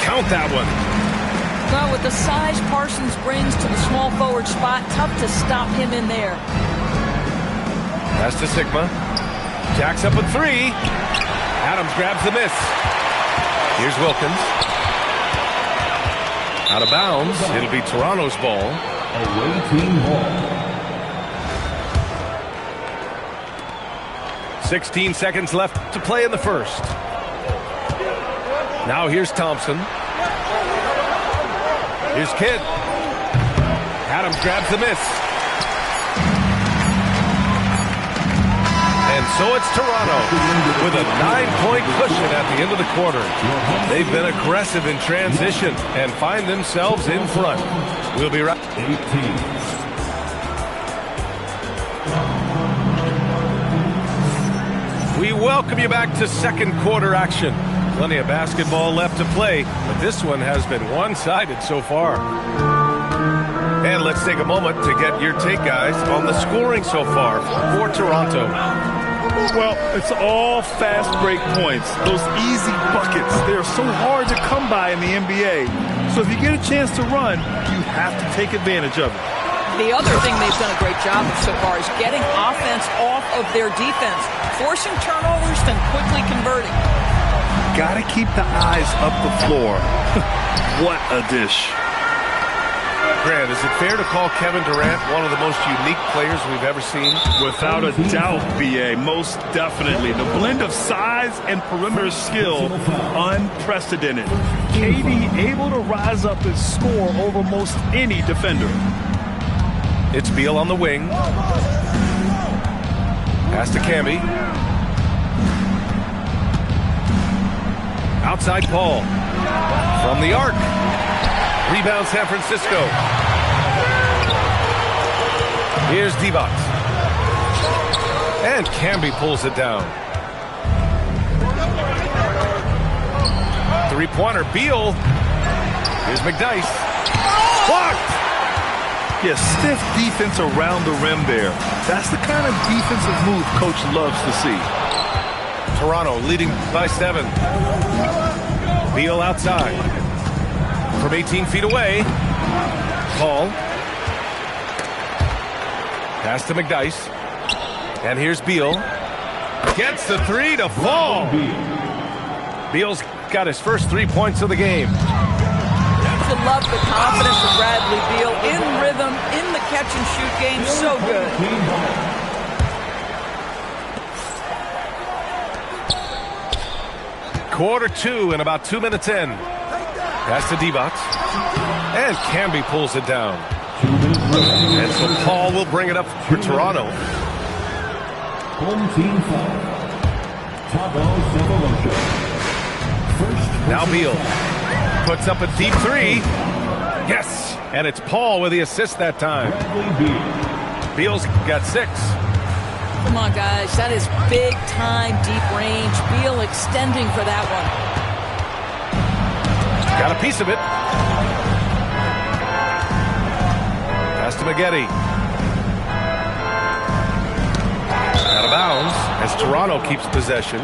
Count that one. Well, with the size Parsons brings to the small forward spot, tough to stop him in there. Pass to Sigma. Jacks up with three. Adams grabs the miss. Here's Wilkins. Out of bounds. It'll be Toronto's ball. Away team ball. 16 seconds left to play in the first. Now here's Thompson. Here's Kidd. Adams grabs the miss. And so it's Toronto with a 9-point cushion at the end of the quarter. They've been aggressive in transition and find themselves in front. We'll be right. 18. We welcome you back to second quarter action. Plenty of basketball left to play, but this one has been one-sided so far. And let's take a moment to get your take, guys, on the scoring so far for Toronto. Well, it's all fast break points. Those easy buckets, they're so hard to come by in the NBA. So if you get a chance to run, you have to take advantage of it. The other thing they've done a great job of so far is getting offense off of their defense, forcing turnovers, then quickly converting. Got to keep the eyes up the floor. What a dish. Grant, is it fair to call Kevin Durant one of the most unique players we've ever seen? Without a doubt, B.A., most definitely. The blend of size and perimeter skill, unprecedented. KD able to rise up and score over most any defender. It's Beal on the wing. Pass to Camby. Outside Paul. From the arc. Rebound San Francisco. Here's Divac. And Camby pulls it down. Three-pointer, Beal. Here's McDyess. Blocked! Yeah, stiff defense around the rim there. That's the kind of defensive move Coach loves to see. Toronto leading by 7. Beal outside. From 18 feet away. Paul. Pass to McDyess. And here's Beal. Gets the three to fall. Beal's got his first 3 points of the game. To love the confidence of Bradley Beal in rhythm, in the catch-and-shoot game. So good. Quarter 2 and about 2 minutes in. Pass to Divac. And Camby pulls it down. And so Paul will bring it up for Toronto. Home team foul. Now Beal puts up a deep three. Yes! And it's Paul with the assist that time. Beal's got 6. Come on, guys. That is big-time deep range. Beal extending for that one. Got a piece of it. Pass to Maggette. Out of bounds as Toronto keeps possession.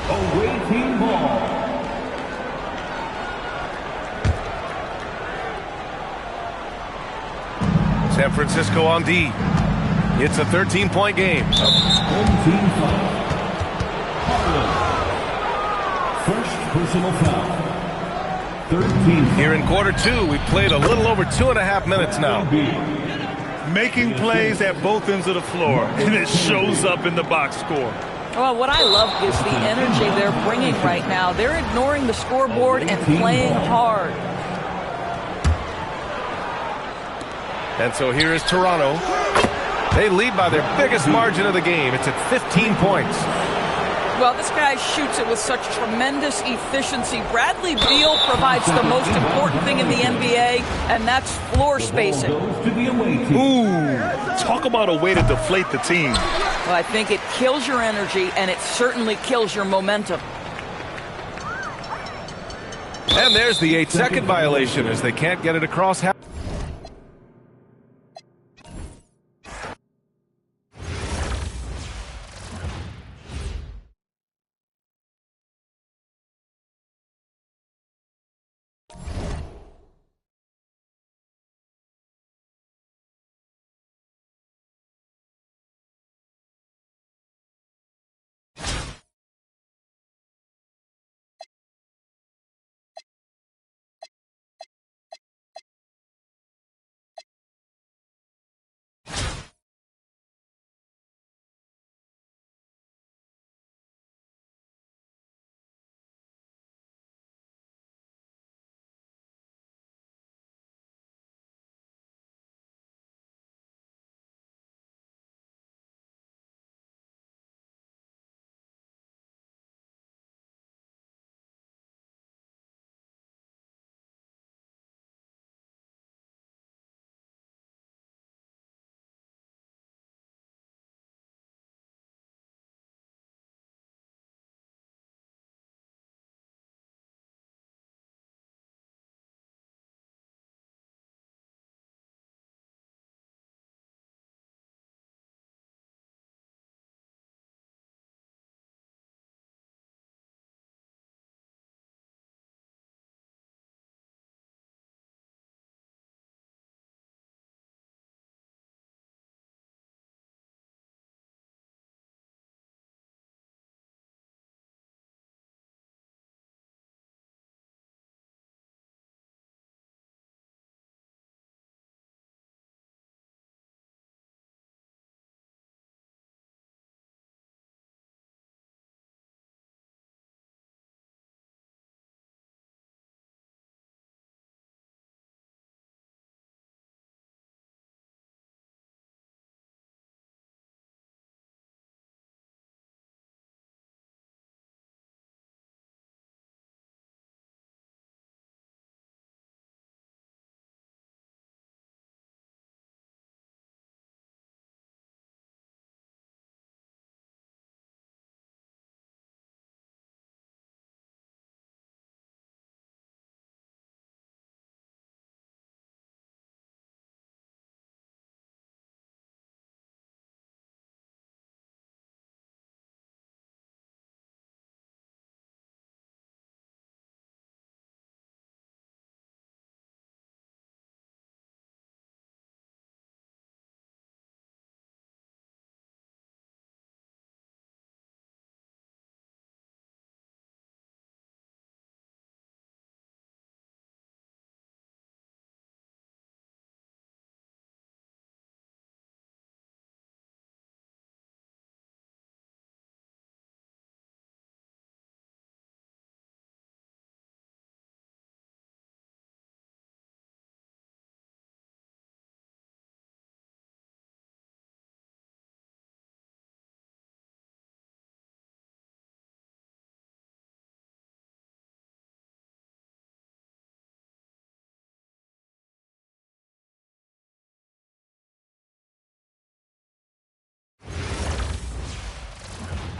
Away team ball. San Francisco on D. It's a 13-point game. Home team foul. Harlan. First personal foul. 13. Here in quarter two, we've played a little over 2.5 minutes now. Making plays at both ends of the floor, and it shows up in the box score. Well, what I love is the energy they're bringing right now. They're ignoring the scoreboard and playing hard. And so here is Toronto. They lead by their biggest margin of the game. It's at 15 points. Well, this guy shoots it with such tremendous efficiency. Bradley Beal provides the most important thing in the NBA, and that's floor spacing. Ooh, talk about a way to deflate the team. Well, I think it kills your energy, and it certainly kills your momentum. And there's the 8-second violation as they can't get it across half.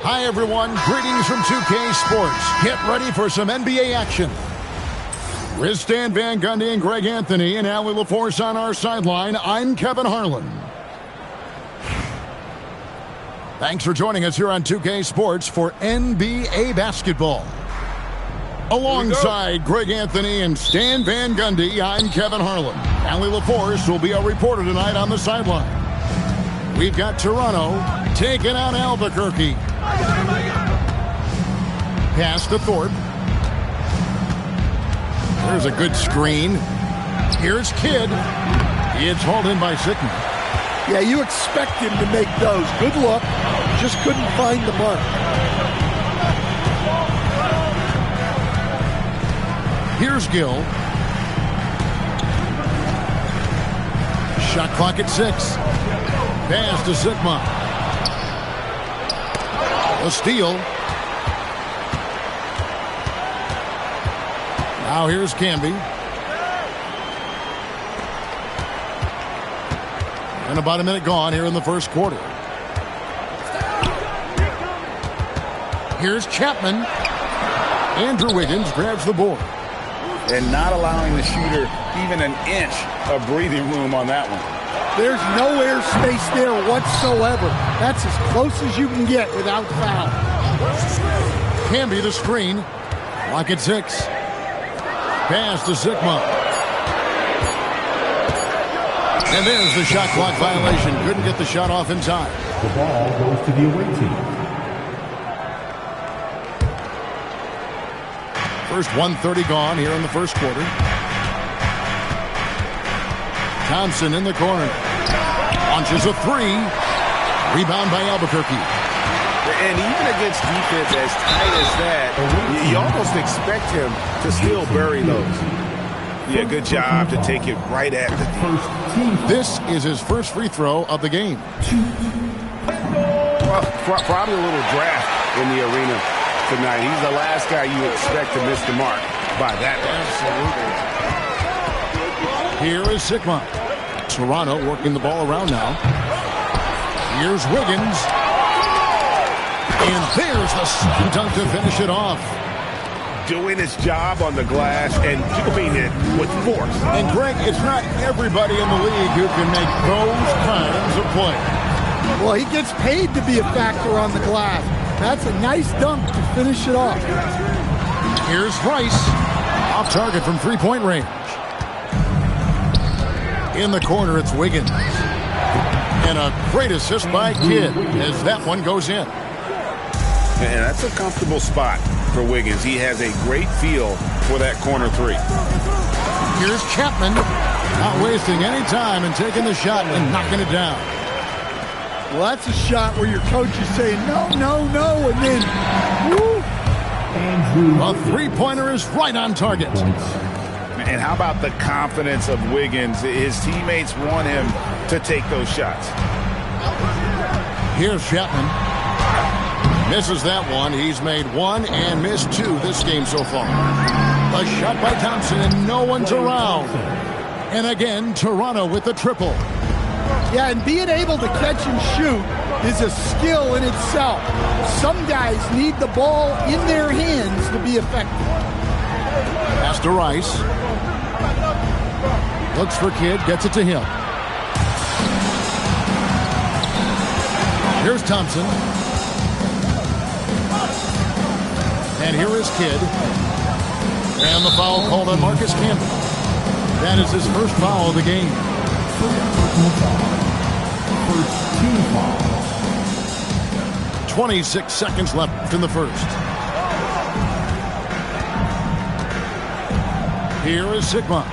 Hi, everyone. Greetings from 2K Sports. Get ready for some NBA action. With Stan Van Gundy and Greg Anthony and Allie LaForce on our sideline, I'm Kevin Harlan. Thanks for joining us here on 2K Sports for NBA basketball. Alongside Greg Anthony and Stan Van Gundy, I'm Kevin Harlan. Allie LaForce will be our reporter tonight on the sideline. We've got Toronto taking on Albuquerque. Pass to Thorpe. There's a good screen. Here's Kidd. It's hauled in by Sickman. Yeah, you expect him to make those. Good look. Just couldn't find the mark. Here's Gill. Shot clock at 6. Pass to Sigma. A steal. Now here's Camby. And about a minute gone here in the first quarter. Here's Chapman. Andrew Wiggins grabs the board. And not allowing the shooter even an inch of breathing room on that one. There's no air space there whatsoever. That's as close as you can get without foul. Camby the screen. Lock at 6. Pass to Sigma. And there's the shot clock violation. Couldn't get the shot off in time. The ball goes to the away team. First 1:30 gone here in the first quarter. Thompson in the corner. Launches a 3. Rebound by Albuquerque. And even against defense as tight as that, you almost expect him to still bury those. Yeah, good job to take it right at the First team. This is his first free throw of the game. Well, probably a little draft in the arena tonight. He's the last guy you expect to miss the mark by that. Absolutely. Here is Sigma. Toronto working the ball around now. Here's Wiggins. And there's the slam dunk to finish it off. Doing his job on the glass and doing it with force. And Greg, it's not everybody in the league who can make those kinds of plays. Well, he gets paid to be a factor on the glass. That's a nice dunk to finish it off. Here's Rice. Off target from three-point range. In the corner, it's Wiggins. And a great assist by Kidd as that one goes in. And that's a comfortable spot for Wiggins. He has a great feel for that corner 3. Here's Chapman. Not wasting any time and taking the shot and knocking it down. Well, that's a shot where your coach is saying, no, no, no, and then, woo. A three-pointer is right on target. And how about the confidence of Wiggins? His teammates want him to take those shots. Here's Chapman. Misses that one. He's made 1 and missed 2 this game so far. A shot by Thompson and no one's around. And again, Toronto with the triple. Yeah, and being able to catch and shoot is a skill in itself. Some guys need the ball in their hands to be effective. Pass to Rice. Looks for Kidd, gets it to him. Here's Thompson. And here is Kidd. And the foul called on Marcus Camby. That is his first foul of the game. First team foul. 26 seconds left in the first. Here is Sigma.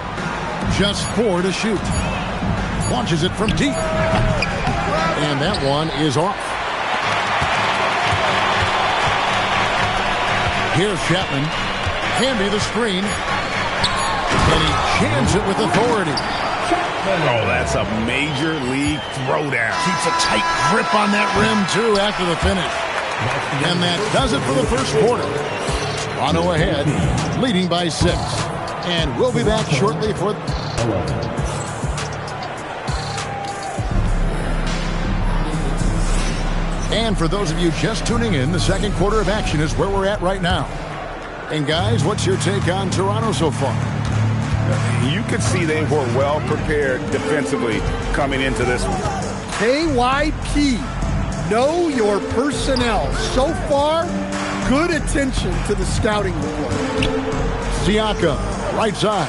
Just 4 to shoot. Launches it from deep. And that one is off. Here's Chapman. Camby the screen. And he jams it with authority. Oh, that's a major league throwdown. Keeps a tight grip on that rim, too, after the finish. And that does it for the first quarter. Toronto ahead, leading by 6. And we'll be back shortly for... And for those of you just tuning in, the second quarter of action is where we're at right now. And guys, what's your take on Toronto so far? You could see they were well prepared defensively coming into this one. KYP, know your personnel. So far, good attention to the scouting report. Siakam, right side.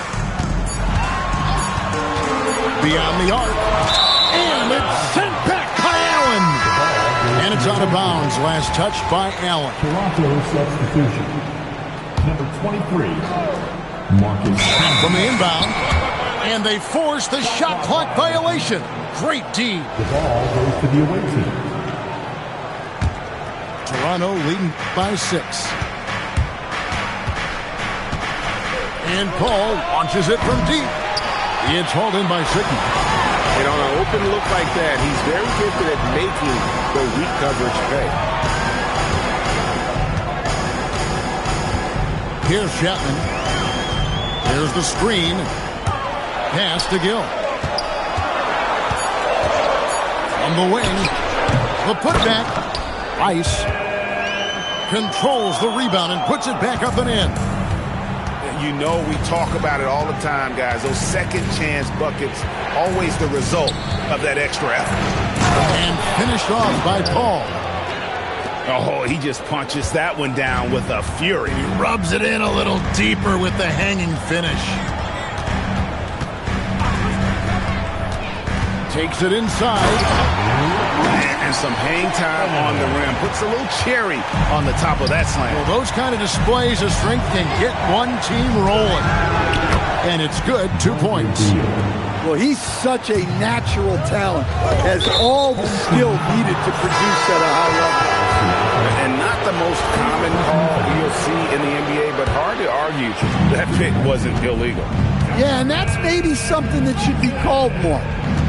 Beyond the arc. And it's sent back by Allen. And it's out of bounds. Last touch by Allen. Toronto substitution. Number 23, Marcus. From the inbound. And they force the shot clock violation. Great D. The ball goes to the away team. Toronto leading by 6. And Paul launches it from deep. It's hauled in by Sigma. And on an open look like that, he's very gifted at making the weak coverage pay. Here's Chapman. There's the screen. Pass to Gill. On the wing. The putback. Ice controls the rebound and puts it back up and in. You know, we talk about it all the time, guys. Those second chance buckets, always the result of that extra effort. And finished off by Paul. Oh, he just punches that one down with a fury. He rubs it in a little deeper with the hanging finish. Takes it inside. And some hang time on the rim. Puts a little cherry on the top of that slam. Well, those kind of displays of strength can get one team rolling. And it's good, 2 points. Well, he's such a natural talent. Has all the skill needed to produce at a high level. And not the most common call you'll see in the NBA, but hard to argue that pick wasn't illegal. Yeah, and that's maybe something that should be called more.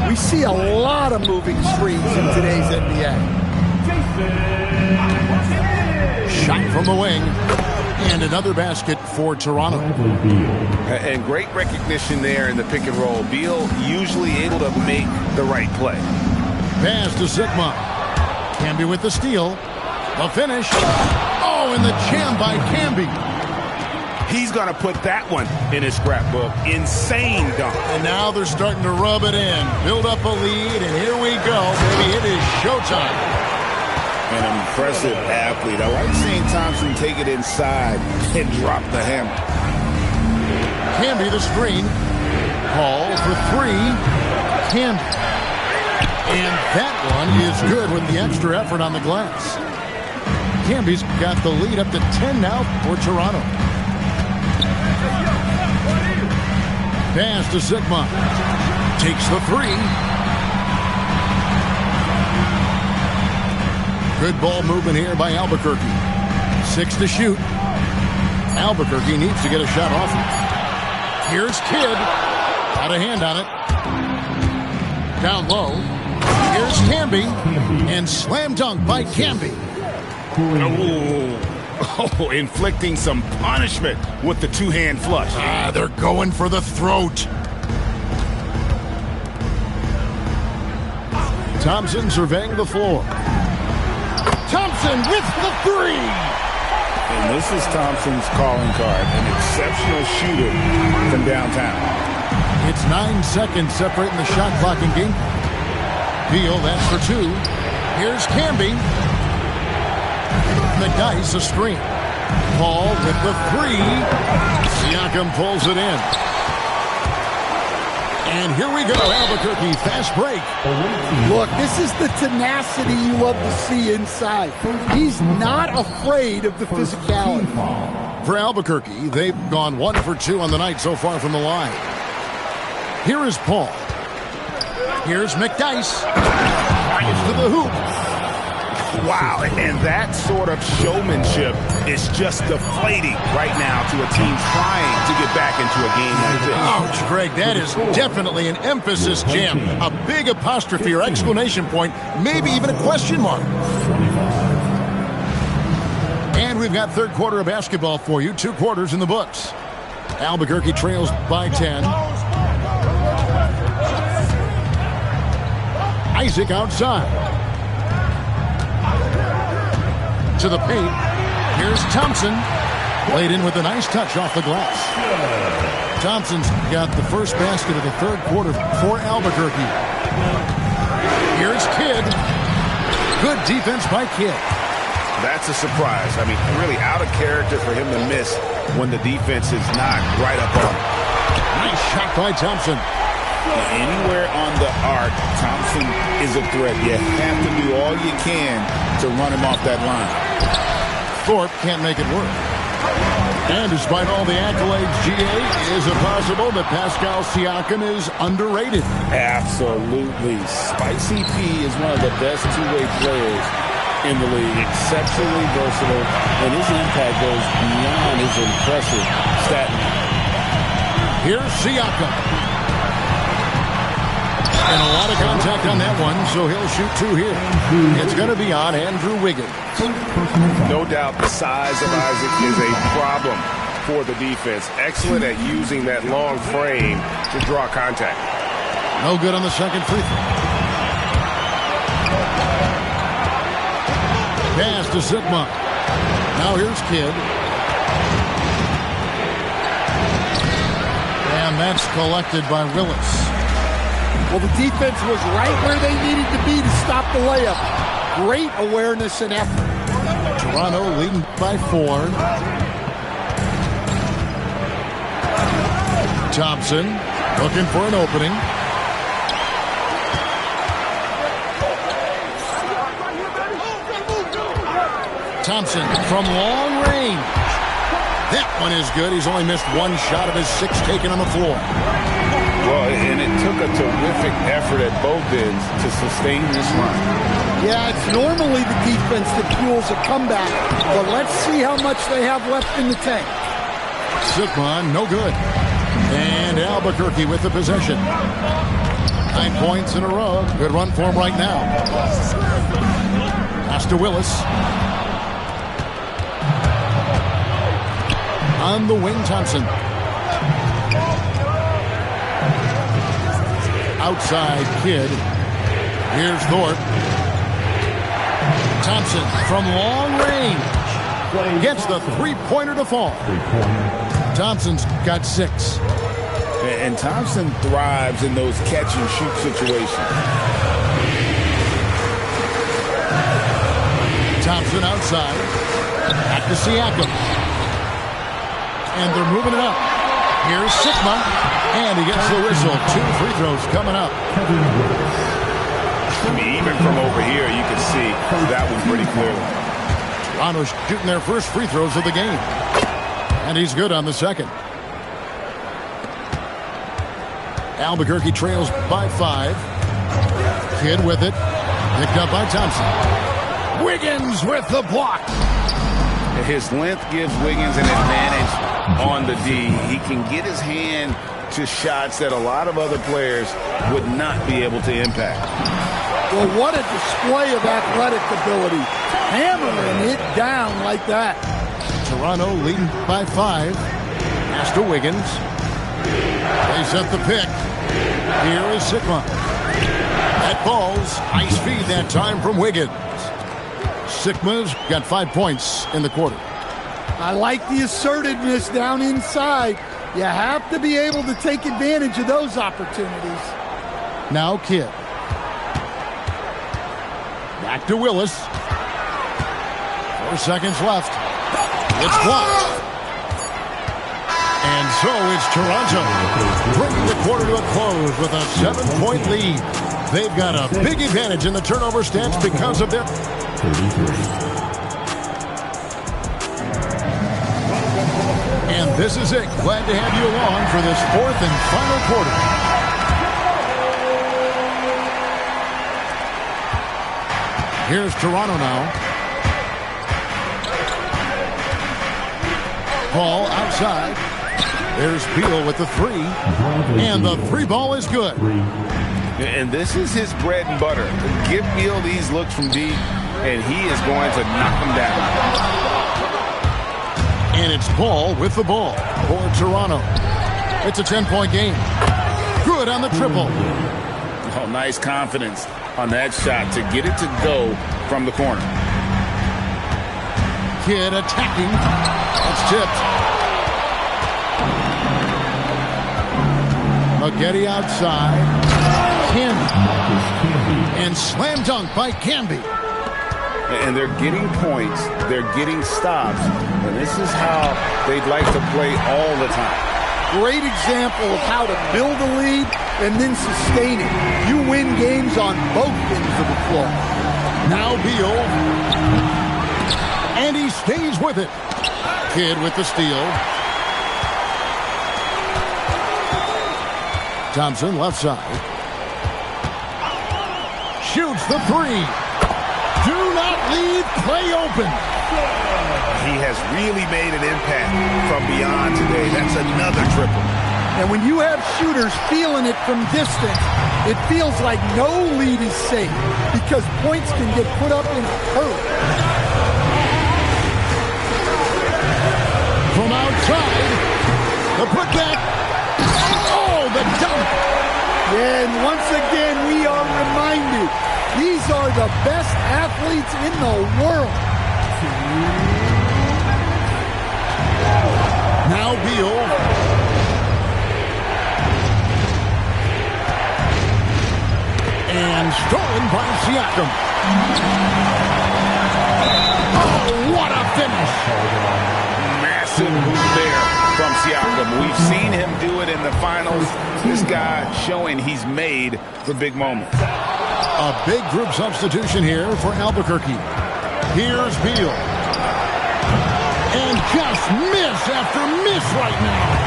We see a lot of moving screens in today's NBA. Shot from the wing. And another basket for Toronto. And great recognition there in the pick and roll. Beal usually able to make the right play. Pass to Sigma. Camby with the steal. The finish. Oh, and the jam by Camby. He's going to put that one in his scrapbook. Insane dunk. And now they're starting to rub it in. Build up a lead, and here we go, baby. It is showtime. An impressive athlete. I like seeing Thompson take it inside and drop the hammer. Camby the screen. Paul for 3. Camby. And that one is good with the extra effort on the glass. Camby's got the lead up to 10 now for Toronto. Pass to Sigma. Takes the 3. Good ball movement here by Albuquerque. 6 to shoot. Albuquerque needs to get a shot off it. Here's Kidd. Got a hand on it. Down low. Here's Camby. And slam dunk by Camby. Oh, inflicting some punishment with the two-hand flush. They're going for the throat. Thompson surveying the floor. Thompson with the 3. And this is Thompson's calling card. An exceptional shooter from downtown. It's 9 seconds separating the shot clock and game. Beal, that's for 2. Here's Camby. McDyess a screen. Paul with the 3. Siakam pulls it in. And here we go. Albuquerque fast break. Look, this is the tenacity you love to see inside. He's not afraid of the physicality. For Albuquerque, they've gone 1 for 2 on the night so far from the line. Here is Paul. Here's McDyess. Into the hoop. Wow, and that sort of showmanship is just deflating right now to a team trying to get back into a game like this. Ouch, Greg, that is definitely an emphasis jam. A big apostrophe or exclamation point, maybe even a question mark. And we've got third quarter of basketball for you. 2 quarters in the books. Albuquerque trails by 10. Isaac outside. To the paint. Here's Thompson. Laid in with a nice touch off the glass. Thompson's got the first basket of the third quarter for Albuquerque. Here's Kidd. Good defense by Kidd. That's a surprise. I mean, really out of character for him to miss when the defense is not right up on him. Nice shot by Thompson. Anywhere on the arc, Thompson is a threat. You have to do all you can to run him off that line. Thorpe can't make it work. And despite all the accolades, GA, is it possible that Pascal Siakam is underrated? Absolutely. Spicy P is one of the best two-way players in the league. Exceptionally versatile, and his impact goes beyond his impressive stat line. Here's Siakam. And a lot of contact on that one, so he'll shoot two here. It's going to be on Andrew Wiggins. No doubt the size of Isaac is a problem for the defense. Excellent at using that long frame to draw contact. No good on the second free throw. Pass to Sigma. Now here's Kidd. And that's collected by Willis. Well, the defense was right where they needed to be to stop the layup. Great awareness and effort. Toronto leading by 4. Thompson looking for an opening. Thompson from long range. That one is good. He's only missed one shot of his 6 taken on the floor. Well, and it took a terrific effort at both ends to sustain this run. Yeah, it's normally the defense that fuels a comeback, but let's see how much they have left in the tank. Sigma, no good. And Albuquerque with the possession. 9 points in a row. Good run for him right now. Pass to Willis. On the wing, Thompson. Outside Kidd. Here's Thorpe. Thompson from long range. Gets the three-pointer to fall. Thompson's got 6. And Thompson thrives in those catch-and-shoot situations. Thompson outside. Back to Siakam. And they're moving it up. Here's Sigma. And he gets the whistle. 2 free throws coming up. I mean, even from over here, you can see that one pretty clearly. Toronto's shooting their first free throws of the game. And he's good on the second. Albuquerque trails by 5. Kidd with it. Picked up by Thompson. Wiggins with the block. His length gives Wiggins an advantage on the D. He can get his hand to shots that a lot of other players would not be able to impact. Well, what a display of athletic ability. Hammering it down like that. Toronto leading by 5. Pass to Wiggins. They set the pick. Here is Sigma. That ball's nice feed that time from Wiggins. Sigma's got 5 points in the quarter. I like the assertiveness down inside. You have to be able to take advantage of those opportunities. Now Kidd. Back to Willis. 4 seconds left. It's blocked. And so it's Toronto bringing the quarter to a close with a 7-point lead. They've got a big advantage in the turnover stats because of their... 33. And this is it. Glad to have you along for this 4th and final quarter. Here's Toronto now. Ball outside. There's Beal with the 3. And the 3 ball is good. And this is his bread and butter. Give Beal these looks from deep, and he is going to knock them down. And it's Ball with the ball for Toronto. It's a 10-point game. Good on the triple. Oh, nice confidence on that shot to get it to go from the corner. Kidd attacking. That's tipped. Maggette outside. Camby. And slam dunk by Camby. and they're getting points, they're getting stops, and this is how they'd like to play all the time. Great example of how to build a lead and then sustain it. You win games on both ends of the floor. Now Beal. And he stays with it. Kidd with the steal. Thompson left side. Shoots the three. Do not leave Clay open. He has really made an impact from beyond today. That's another triple. And when you have shooters feeling it from distance, it feels like no lead is safe because points can get put up in a hurry. From outside, the putback. Oh, the dunk. And once again, we are reminded these are the best athletes in the world. Now Beal. And stolen by Siakam. Oh, what a finish. Massive move there from Siakam. We've seen him do it in the finals. This guy showing he's made for big moments. A big group substitution here for Albuquerque. Here's Beal. And just miss after miss right now.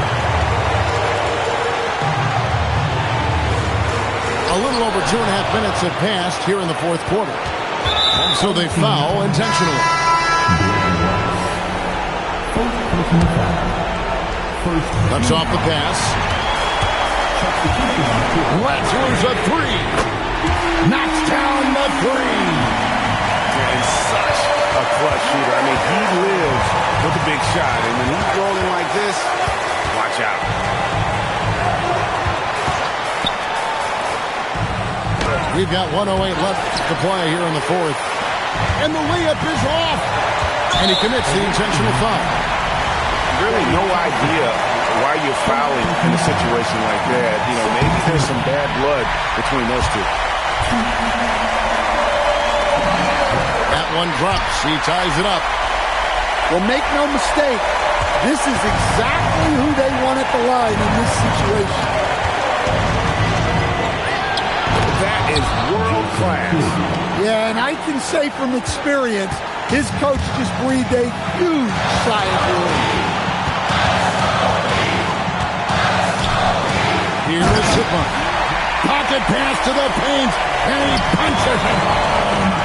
A little over 2.5 minutes have passed here in the fourth quarter. And so they foul intentionally. Cuts off the pass. Let's lose a three. Knocks down the three. And such a clutch shooter. I mean, he lives with a big shot. And when he's rolling like this, watch out. We've got 1:08 left to play here in the fourth. And the layup is off. And he commits the intentional foul. Really no idea why you're fouling in a situation like that. You know, maybe there's some bad blood between those two. That one drops. He ties it up. Well, make no mistake, this is exactly who they want at the line in this situation. That is world class. Yeah, and I can say from experience, his coach just breathed a huge sigh of relief. Here is Sidman. Pocket pass to the paint, and he punches it home.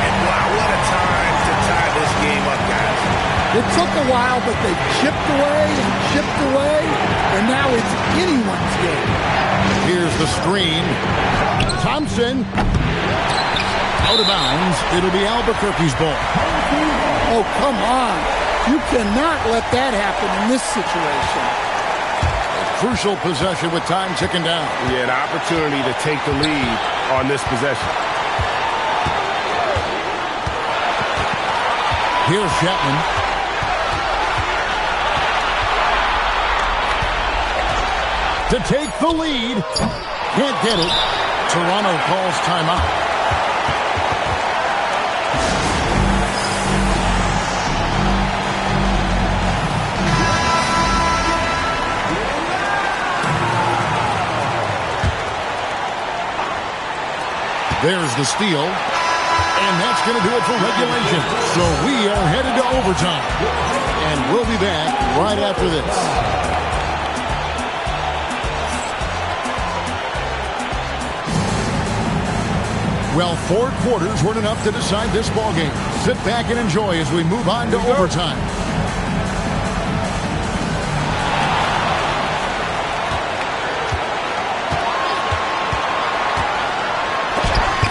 And wow, what a time to tie this game up, guys. It took a while, but they chipped away, and now it's anyone's game. Here's the screen. Thompson. Out of bounds. It'll be Albuquerque's ball. Oh, come on. You cannot let that happen in this situation. Crucial possession with time ticking down. Yeah, an opportunity to take the lead on this possession. Here's Chapman. To take the lead. Can't get it. Toronto calls timeout. There's the steal. And that's going to do it for regulation. So we are headed to overtime. And we'll be back right after this. Well, 4 quarters weren't enough to decide this ballgame. Sit back and enjoy as we move on to overtime.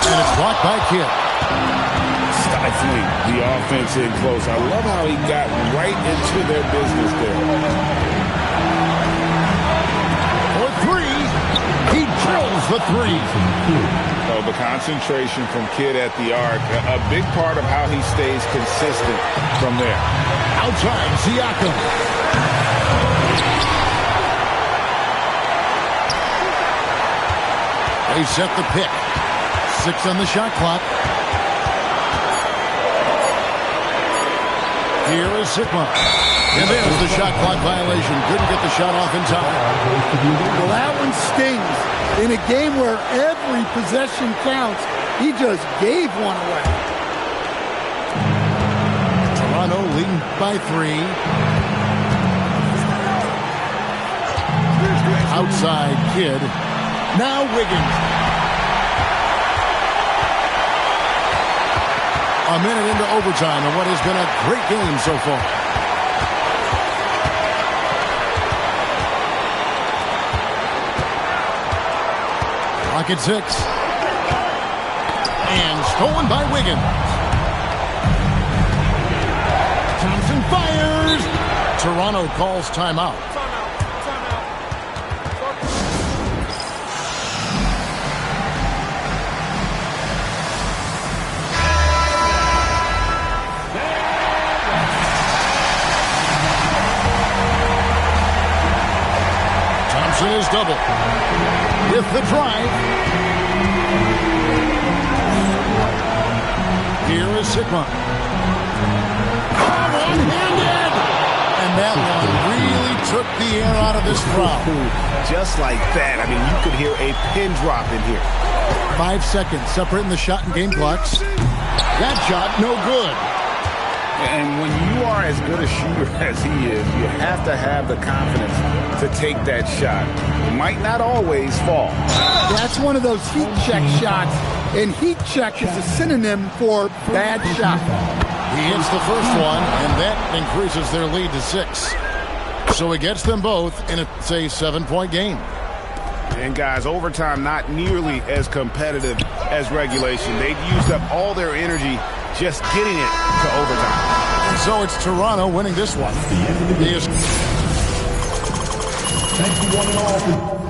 And it's blocked by Kidd. Stifling the offense in close. I love how he got right into their business there. For three, he drills the three. So the concentration from Kidd at the arc, a big part of how he stays consistent from there. Outside, Siakam. They set the pick. 6 on the shot clock. Here is Sigma. And there's the shot clock violation. Couldn't get the shot off in time. Well, that one stings. In a game where every possession counts, he just gave one away. Toronto leading by 3. Outside Kidd. Now Wiggins. A minute into overtime in what has been a great game so far. Clock at 6. And stolen by Wiggins. Thompson fires. Toronto calls timeout. Thompson is double. With the drive. Here is Sigma. One-handed! And that one really took the air out of this crowd. Just like that. I mean, you could hear a pin drop in here. 5 seconds separating the shot and game clocks. That shot, no good. And when you are as good a shooter as he is, you have to have the confidence to take that shot. It might not always fall. That's one of those heat check shots, and heat check is a synonym for bad shot. He hits the first one, and that increases their lead to 6. So he gets them both, and it's a 7-point game. And guys, overtime not nearly as competitive as regulation. They've used up all their energy just getting it to overtime. So it's Toronto winning this one. Thank you one and all.